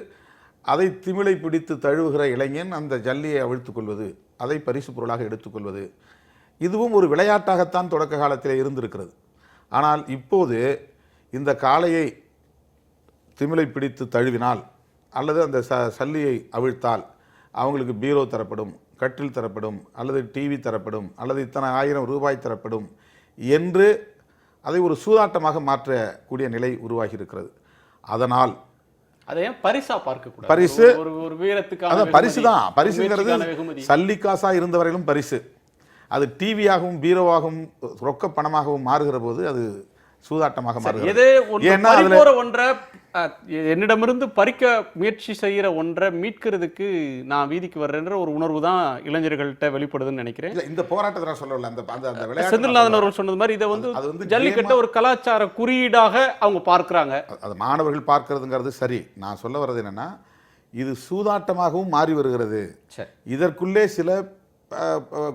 அதை திமிழை பிடித்து தழுவுகிற இளைஞன் அந்த ஜல்லியை அவிழ்த்துக் கொள்வது, அதை பரிசு பொருளாக எடுத்துக்கொள்வது, இதுவும் ஒரு விளையாட்டாகத்தான் தொடக்க காலத்தில் இருந்திருக்கிறது. ஆனால் இப்போது இந்த காளையை திமிழை பிடித்து தழுவினால் அல்லது அந்த சல்லியை அவிழ்த்தால் அவங்களுக்கு பீரோ தரப்படும், கட்டில் தரப்படும், அல்லது டிவி தரப்படும், அல்லது இத்தனை 1000 ரூபாய் தரப்படும் என்று அதை ஒரு சூதாட்டமாக மாற்றக்கூடிய நிலை உருவாகி இருக்கிறது. அதனால் அதை பரிசா பார்க்க பரிசு ஒரு வீரத்துக்கான பரிசு தான். பரிசுங்கிறது சல்லி காசா இருந்தவரையிலும் பரிசு. அது டிவியாகவும் பீரோவாகவும் ரொக்க பணமாகவும் மாறுகிற போது அது சூதாட்டமாக மாறுகிறது. ஒன்றை என்னிடமிருந்து பறிக்க முயற்சி செய்யற ஒன்றை மீட்கிறதுக்கு நான் வீதிக்கு வர்றேன்ற ஒரு உணர்வு தான் இளைஞர்கள்ட்ட வெளிப்படுதுன்னு நினைக்கிறேன். இந்த போராட்டத்தை நான் சொல்லல, அந்த செந்தில்நாதன் அவர்கள் சொன்னது மாதிரி இதை ஜல்லிக்கட்டு ஒரு கலாச்சார குறியீடாக அவங்க பார்க்கிறாங்க. அது மாணவர்கள் பார்க்கிறதுங்கிறது சரி. நான் சொல்ல வர்றது என்னன்னா, இது சூதாட்டமாகவும் மாறி வருகிறது. இதற்குள்ளே சில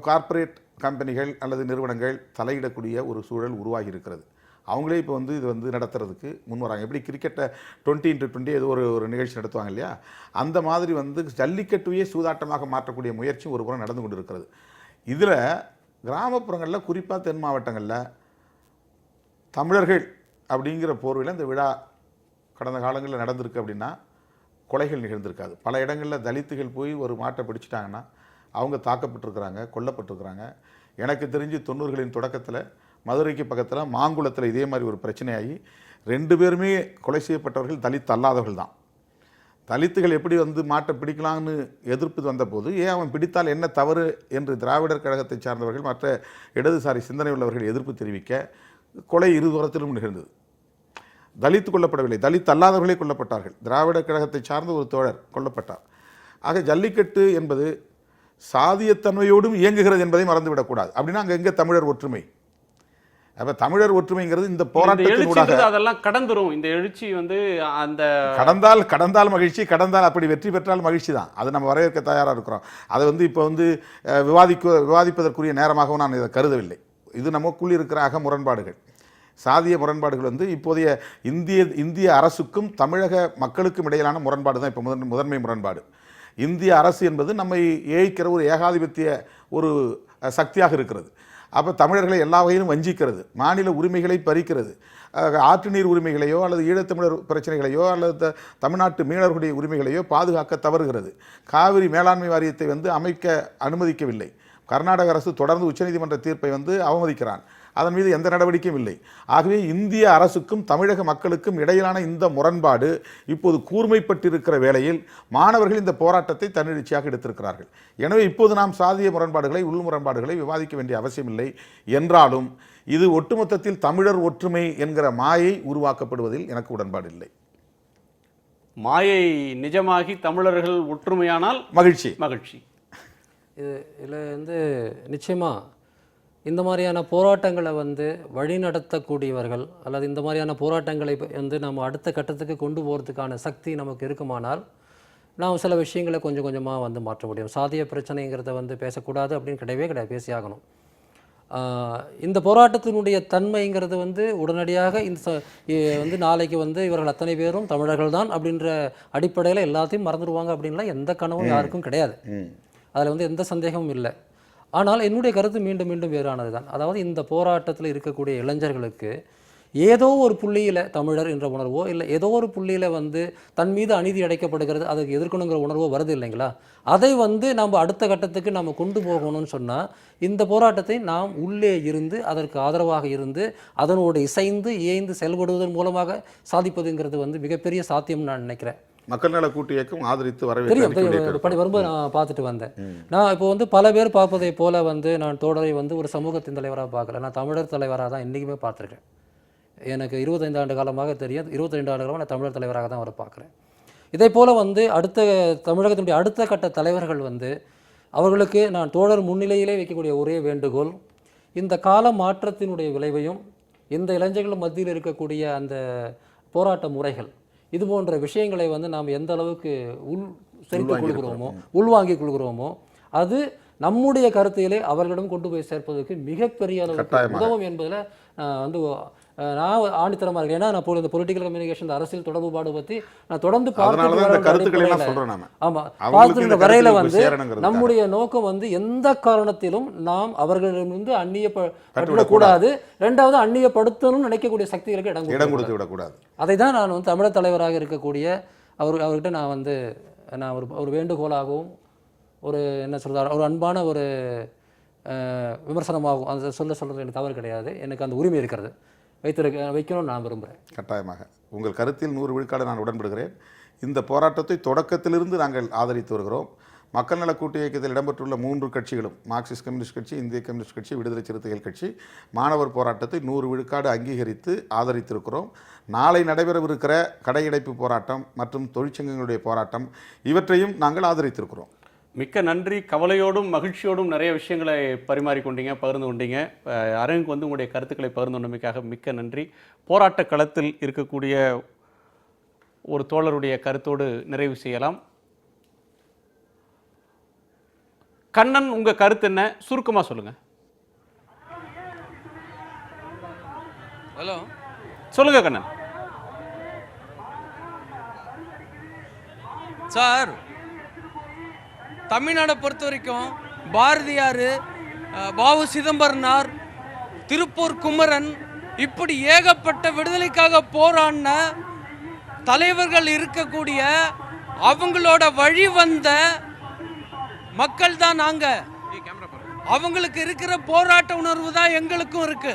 கார்ப்பரேட் கம்பெனிகள் அல்லது நிறுவனங்கள் தலையிடக்கூடிய ஒரு சூழல் உருவாகி இருக்கிறது. அவங்களே இப்போ இது நடத்துறதுக்கு முன் வராங்க. எப்படி கிரிக்கெட்டை 20x20 ஏதோ ஒரு நிகழ்ச்சி நடத்துவாங்க இல்லையா, அந்த மாதிரி ஜல்லிக்கட்டுவையே சூதாட்டமாக மாற்றக்கூடிய முயற்சி ஒரு புறம் நடந்து கொண்டு இருக்கிறது. இதில் கிராமப்புறங்களில், குறிப்பாக தென் மாவட்டங்களில் தமிழர்கள் அப்படிங்கிற போர்வையில் இந்த விழா கடந்த காலங்களில் நடந்திருக்கு அப்படின்னா கொலைகள் நிகழ்ந்திருக்காது. பல இடங்களில் தலித்துகள் போய் ஒரு மாட்டை பிடிச்சிட்டாங்கன்னா அவங்க தாக்கப்பட்டிருக்கிறாங்க, கொல்லப்பட்டிருக்கிறாங்க. எனக்கு தெரிஞ்சு 90களின் தொடக்கத்தில் மதுரைக்கு பக்கத்தில் மாங்குளத்தில் இதே மாதிரி ஒரு பிரச்சனையாகி 2 பேருமே கொலை செய்யப்பட்டவர்கள் தலித் அல்லாதவர்கள் தான். தலித்துகள் எப்படி மாட்டை பிடிக்கலாம்னு எதிர்ப்பு வந்தபோது, ஏன் அவன் பிடித்தால் என்ன தவறு என்று திராவிடர் கழகத்தை சார்ந்தவர்கள், மற்ற இடதுசாரி சிந்தனை உள்ளவர்கள் எதிர்ப்பு தெரிவிக்க கொலை இருதரத்திலும் நிகழ்ந்தது. தலித்து கொல்லப்படவில்லை, தலித் அல்லாதவர்களே கொல்லப்பட்டார்கள். திராவிடர் கழகத்தை சார்ந்த ஒரு தோழர் கொல்லப்பட்டார். ஆக ஜல்லிக்கட்டு என்பது சாதியத்தன்மையோடும் இயங்குகிறது என்பதை மறந்துவிடக்கூடாது. அப்படின்னா அங்கே எங்கே தமிழர் ஒற்றுமை? அப்ப தமிழர் ஒற்றுமைங்கிறது இந்த இந்த போராட்டத்தினூடாக எழுச்சின்றது அதெல்லாம் கடந்துரும். இந்த எழுச்சி வந்து அந்த கடந்தால் மகிழ்ச்சி, கடந்தால் அப்படி வெற்றி பெற்றால் மகிழ்ச்சி தான். அது நம்ம வரவேற்க தயாராக இருக்கிறோம். அதை வந்து இப்போ வந்து விவாதிப்பதற்குரிய நேரமாகவும் நான் இதை கருதவில்லை. இது நமக்குள் இருக்கிற அக முரண்பாடுகள், சாதிய முரண்பாடுகள் வந்து இப்போதைய இந்திய அரசுக்கும் தமிழக மக்களுக்கும் இடையிலான முரண்பாடு தான் இப்போ முதன்மை முரண்பாடு. இந்திய அரசு என்பது நம்மை ஏய்க்கிற ஒரு ஏகாதிபத்திய ஒரு சக்தியாக இருக்கிறது. அப்போ தமிழர்களை எல்லா வகையிலும் வஞ்சிக்கிறது, மாநில உரிமைகளை பறிக்கிறது, ஆற்று நீர் உரிமைகளையோ அல்லது ஈழத்தமிழர் பிரச்சனைகளையோ அல்லது தமிழ்நாட்டு மீனவர்களுடைய உரிமைகளையோ பாதுகாக்க தவறுகிறது. காவிரி மேலாண்மை வாரியத்தை வந்து அமைக்க அனுமதிக்கவில்லை. கர்நாடக அரசு தொடர்ந்து உச்சநீதிமன்ற தீர்ப்பை வந்து அவமதிக்கிறான். அதன் மீது எந்த நடவடிக்கையும் இல்லை. ஆகவே இந்திய அரசுக்கும் தமிழக மக்களுக்கும் இடையிலான இந்த முரண்பாடு இப்போது கூர்மைப்பட்டிருக்கிற வேளையில் மாணவர்கள் இந்த போராட்டத்தை தன்னெழுச்சியாக எடுத்திருக்கிறார்கள். எனவே இப்போது நாம் சாதிய முரண்பாடுகளை, உள் முரண்பாடுகளை விவாதிக்க வேண்டிய அவசியமில்லை. என்றாலும் இது ஒட்டுமொத்தத்தில் தமிழர் ஒற்றுமை என்கிற மாயை உருவாக்கப்படுவதில் எனக்கு உடன்பாடு இல்லை. மாயை நிஜமாகி தமிழர்கள் ஒற்றுமையானால் மகிழ்ச்சி. இதில் வந்து நிச்சயமாக இந்த மாதிரியான போராட்டங்களை வந்து வழி நடத்தக்கூடியவர்கள் அல்லது இந்த மாதிரியான போராட்டங்களை வந்து நம்ம அடுத்த கட்டத்துக்கு கொண்டு போகிறதுக்கான சக்தி நமக்கு இருக்குமானால் நாம் சில விஷயங்களை கொஞ்சம் கொஞ்சமாக வந்து மாற்ற முடியும். சாதிய பிரச்சனைங்கிறத வந்து பேசக்கூடாது அப்படின்னு கிடையாது, பேசியாகணும். இந்த போராட்டத்தினுடைய தன்மைங்கிறது வந்து உடனடியாக வந்து நாளைக்கு வந்து இவர்கள் அத்தனை பேரும் தமிழர்கள் தான் அப்படின்ற அடிப்படையில் எல்லாத்தையும் மறந்துடுவாங்க அப்படின்லாம் எந்த கனவும் யாருக்கும் கிடையாது. அதில் வந்து எந்த சந்தேகமும் இல்லை. ஆனால் என்னுடைய கருத்து மீண்டும் மீண்டும் வேறானது தான். அதாவது இந்த போராட்டத்தில் இருக்கக்கூடிய இளைஞர்களுக்கு ஏதோ ஒரு புள்ளியில் தமிழர் என்ற உணர்வோ இல்லை ஏதோ ஒரு புள்ளியில் வந்து தன் மீது அநீதி அடைக்கப்படுகிறது, அதுக்கு எதிர்க்கணுங்கிற உணர்வோ வருது இல்லைங்களா? அதை வந்து நம்ம அடுத்த கட்டத்துக்கு நம்ம கொண்டு போகணும்னு சொன்னால் இந்த போராட்டத்தை நாம் உள்ளே இருந்து அதற்கு ஆதரவாக இருந்து அதனோடு இசைந்து ஏய்ந்து செயல்படுவதன் மூலமாக சாதிப்பதுங்கிறது வந்து மிகப்பெரிய சாத்தியம்னு நான் நினைக்கிறேன். மக்கள் நல கூட்டு இயக்கம் ஆதரித்து வரும்போது நான் பார்த்துட்டு வந்தேன். நான் இப்போ வந்து பல பேர் பார்ப்பதை போல வந்து நான் தோழரை வந்து ஒரு சமூகத்தின் தலைவராக பார்க்கல, நான் தமிழர் தலைவராக தான் இன்றைக்குமே பார்த்துருக்கேன். எனக்கு 25 ஆண்டு காலமாக தெரியும், 22 ஆண்டு காலமாக நான் தமிழர் தலைவராக தான் அவரை பார்க்குறேன். இதே போல் வந்து தமிழகத்தினுடைய அடுத்த கட்ட தலைவர்கள் வந்து அவர்களுக்கு நான் தோழர் முன்னிலையிலே வைக்கக்கூடிய ஒரே வேண்டுகோள், இந்த கால மாற்றத்தினுடைய விளைவையும் இந்த இளைஞர்கள் மத்தியில் இருக்கக்கூடிய அந்த போராட்ட முறைகள் இது போன்ற விஷயங்களை வந்து நாம் எந்த அளவுக்கு உள்வாங்கிக் கொள்கிறோமோ அது நம்முடைய கருத்திலே அவர்களிடம் கொண்டு போய் சேர்ப்பதற்கு மிகப்பெரிய அளவுக்கு உதவும் என்பதில் வந்து நான் ஆணித்தரமாக இருக்கேன். ஏன்னா நான் இந்த பொலிட்டிக்கல் கம்யூனிகேஷன் அரசியல் தொடர்பு பாடு பற்றி நான் தொடர்ந்து பார்த்துக்கிற வரையில் வந்து நம்முடைய நோக்கம் வந்து எந்த காரணத்திலும் நாம் அவர்களிடமிருந்து அந்நியப்படக்கூடாது, ரெண்டாவது அந்நியப்படுத்தணும்னு நினைக்கக்கூடிய சக்திகளுக்கு இடம் கொடுத்து விடக்கூடாது. அதை தான் நான் வந்து தமிழர் தலைவராக இருக்கக்கூடிய அவர்கிட்ட நான் வந்து ஒரு வேண்டுகோளாகவும் ஒரு என்ன சொல்கிறார் ஒரு அன்பான ஒரு விமர்சனமாகும் அந்த சொல்கிறது எனக்கு தவறு கிடையாது. எனக்கு அந்த உரிமை இருக்கிறது, வைக்கணும்னு நான் விரும்புகிறேன். கட்டாயமாக உங்கள் கருத்தில் 100 விழுக்காடு நான் உடன்படுகிறேன். இந்த போராட்டத்தை தொடக்கத்திலிருந்து நாங்கள் ஆதரித்து வருகிறோம். மக்கள் நல கூட்டு இயக்கத்தில் இடம்பெற்றுள்ள 3 கட்சிகளும் மார்க்சிஸ்ட் கம்யூனிஸ்ட் கட்சி, இந்திய கம்யூனிஸ்ட் கட்சி, விடுதலை சிறுத்தைகள் கட்சி மாணவர் போராட்டத்தை 100 விழுக்காடு அங்கீகரித்து ஆதரித்திருக்கிறோம். நாளை நடைபெறவிருக்கிற கடையடைப்பு போராட்டம் மற்றும் தொழிற்சங்கங்களுடைய போராட்டம் இவற்றையும் நாங்கள் ஆதரித்திருக்கிறோம். மிக்க நன்றி. கவலையோடும் மகிழ்ச்சியோடும் நிறைய விஷயங்களை பரிமாறிக்கொண்டீங்க, பகிர்ந்து கொண்டீங்க. அரங்குக்கு வந்து உங்களுடைய கருத்துக்களை பகிர்ந்து கொண்டமைக்காக மிக்க நன்றி. போராட்ட களத்தில் இருக்கக்கூடிய ஒரு தோழருடைய கருத்தோடு நிறைவு செய்யலாம். கண்ணன், உங்க கருத்து என்ன? சுருக்கமா சொல்லுங்க. ஹலோ, சொல்லுங்க கண்ணன். சார், தமிழ்நாடை பொறுத்த வரைக்கும் பாரதியார், வாவு சிதம்பரனார், திருப்பூர் குமரன், இப்படி ஏகப்பட்ட விடுதலைக்காக போராடின தலைவர்கள் இருக்கக்கூடிய அவங்களோட வழி வந்த மக்கள் தான் நாங்க. அவங்களுக்கு இருக்கிற போராட்ட உணர்வு தான் எங்களுக்கும் இருக்கு.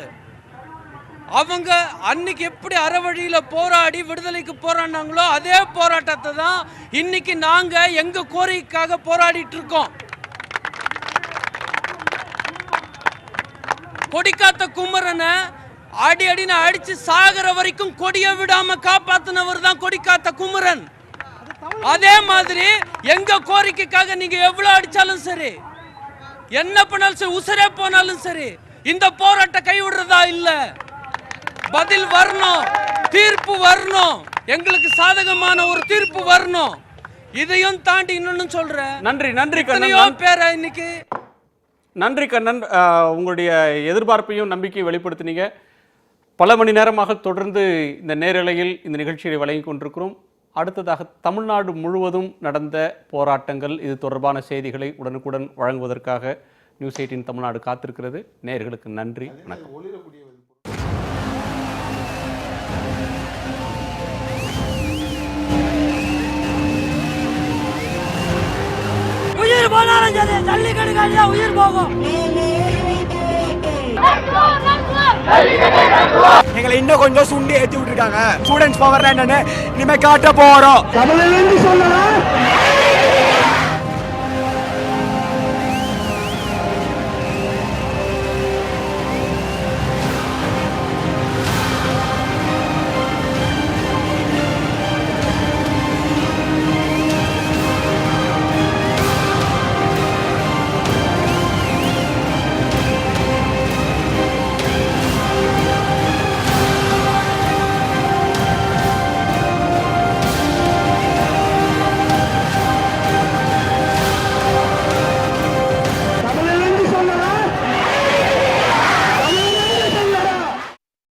அவங்க அன்னைக்கு எப்படி அறவழியில போராடி விடுதலைக்கு போராடினாங்களோ அதே போராட்டத்தை தான் இன்னைக்கு நாங்க எங்க கோரிக்கைக்காக போராடிட்டு இருக்கோம். கொடிக்காத்த குமரனை அடி அடின்னு அடிச்சு சாகர வரைக்கும் கொடிய விடாம காப்பாத்தினவர் தான் கொடிக்காத்த குமரன். அதே மாதிரி எங்க கோரிக்கைக்காக நீங்க எவ்வளவு அடிச்சாலும் சரி, என்ன பண்ணாலும் சரி, உசுரே போனாலும் சரி, இந்த போராட்ட கைவிடுறதா இல்ல, பதில் வரணும், தீர்ப்பு வரணும், எங்களுக்கு சாதகமான ஒரு தீர்ப்பு வரணும். இதையும் தாண்டி இன்னொன்னு சொல்றேன். நன்றி நன்றி எத்தனையோ கண்ணன். பேரை இன்னைக்கு நன்றி கண்ணன். உங்களுடைய எதிர்பார்ப்பையும் நம்பிக்கையை வெளிப்படுத்தினீங்க. பல மணி நேரமாக தொடர்ந்து இந்த நேரலையில் இந்த நிகழ்ச்சியை வழங்கிக் கொண்டிருக்கிறோம். அடுத்ததாக தமிழ்நாடு முழுவதும் நடந்த போராட்டங்கள், இது தொடர்பான செய்திகளை உடனுக்குடன் வழங்குவதற்காக நியூஸ் 18 தமிழ்நாடு காத்திருக்கிறது. நேயர்களுக்கு நன்றி, வணக்கம். உயிர் போனாலும் சரி, ஜல்லிக்கட்டுக்காக உயிர் போகும். எங்களை இன்னும் கொஞ்சம் சுண்டி ஏற்றி விட்டுருக்காங்க. ஸ்டூடெண்ட்ஸ் பவர் என்னன்னு இனிமே காட்ட போறோம். தமிழ்ல இருந்து சொல்லலாம்.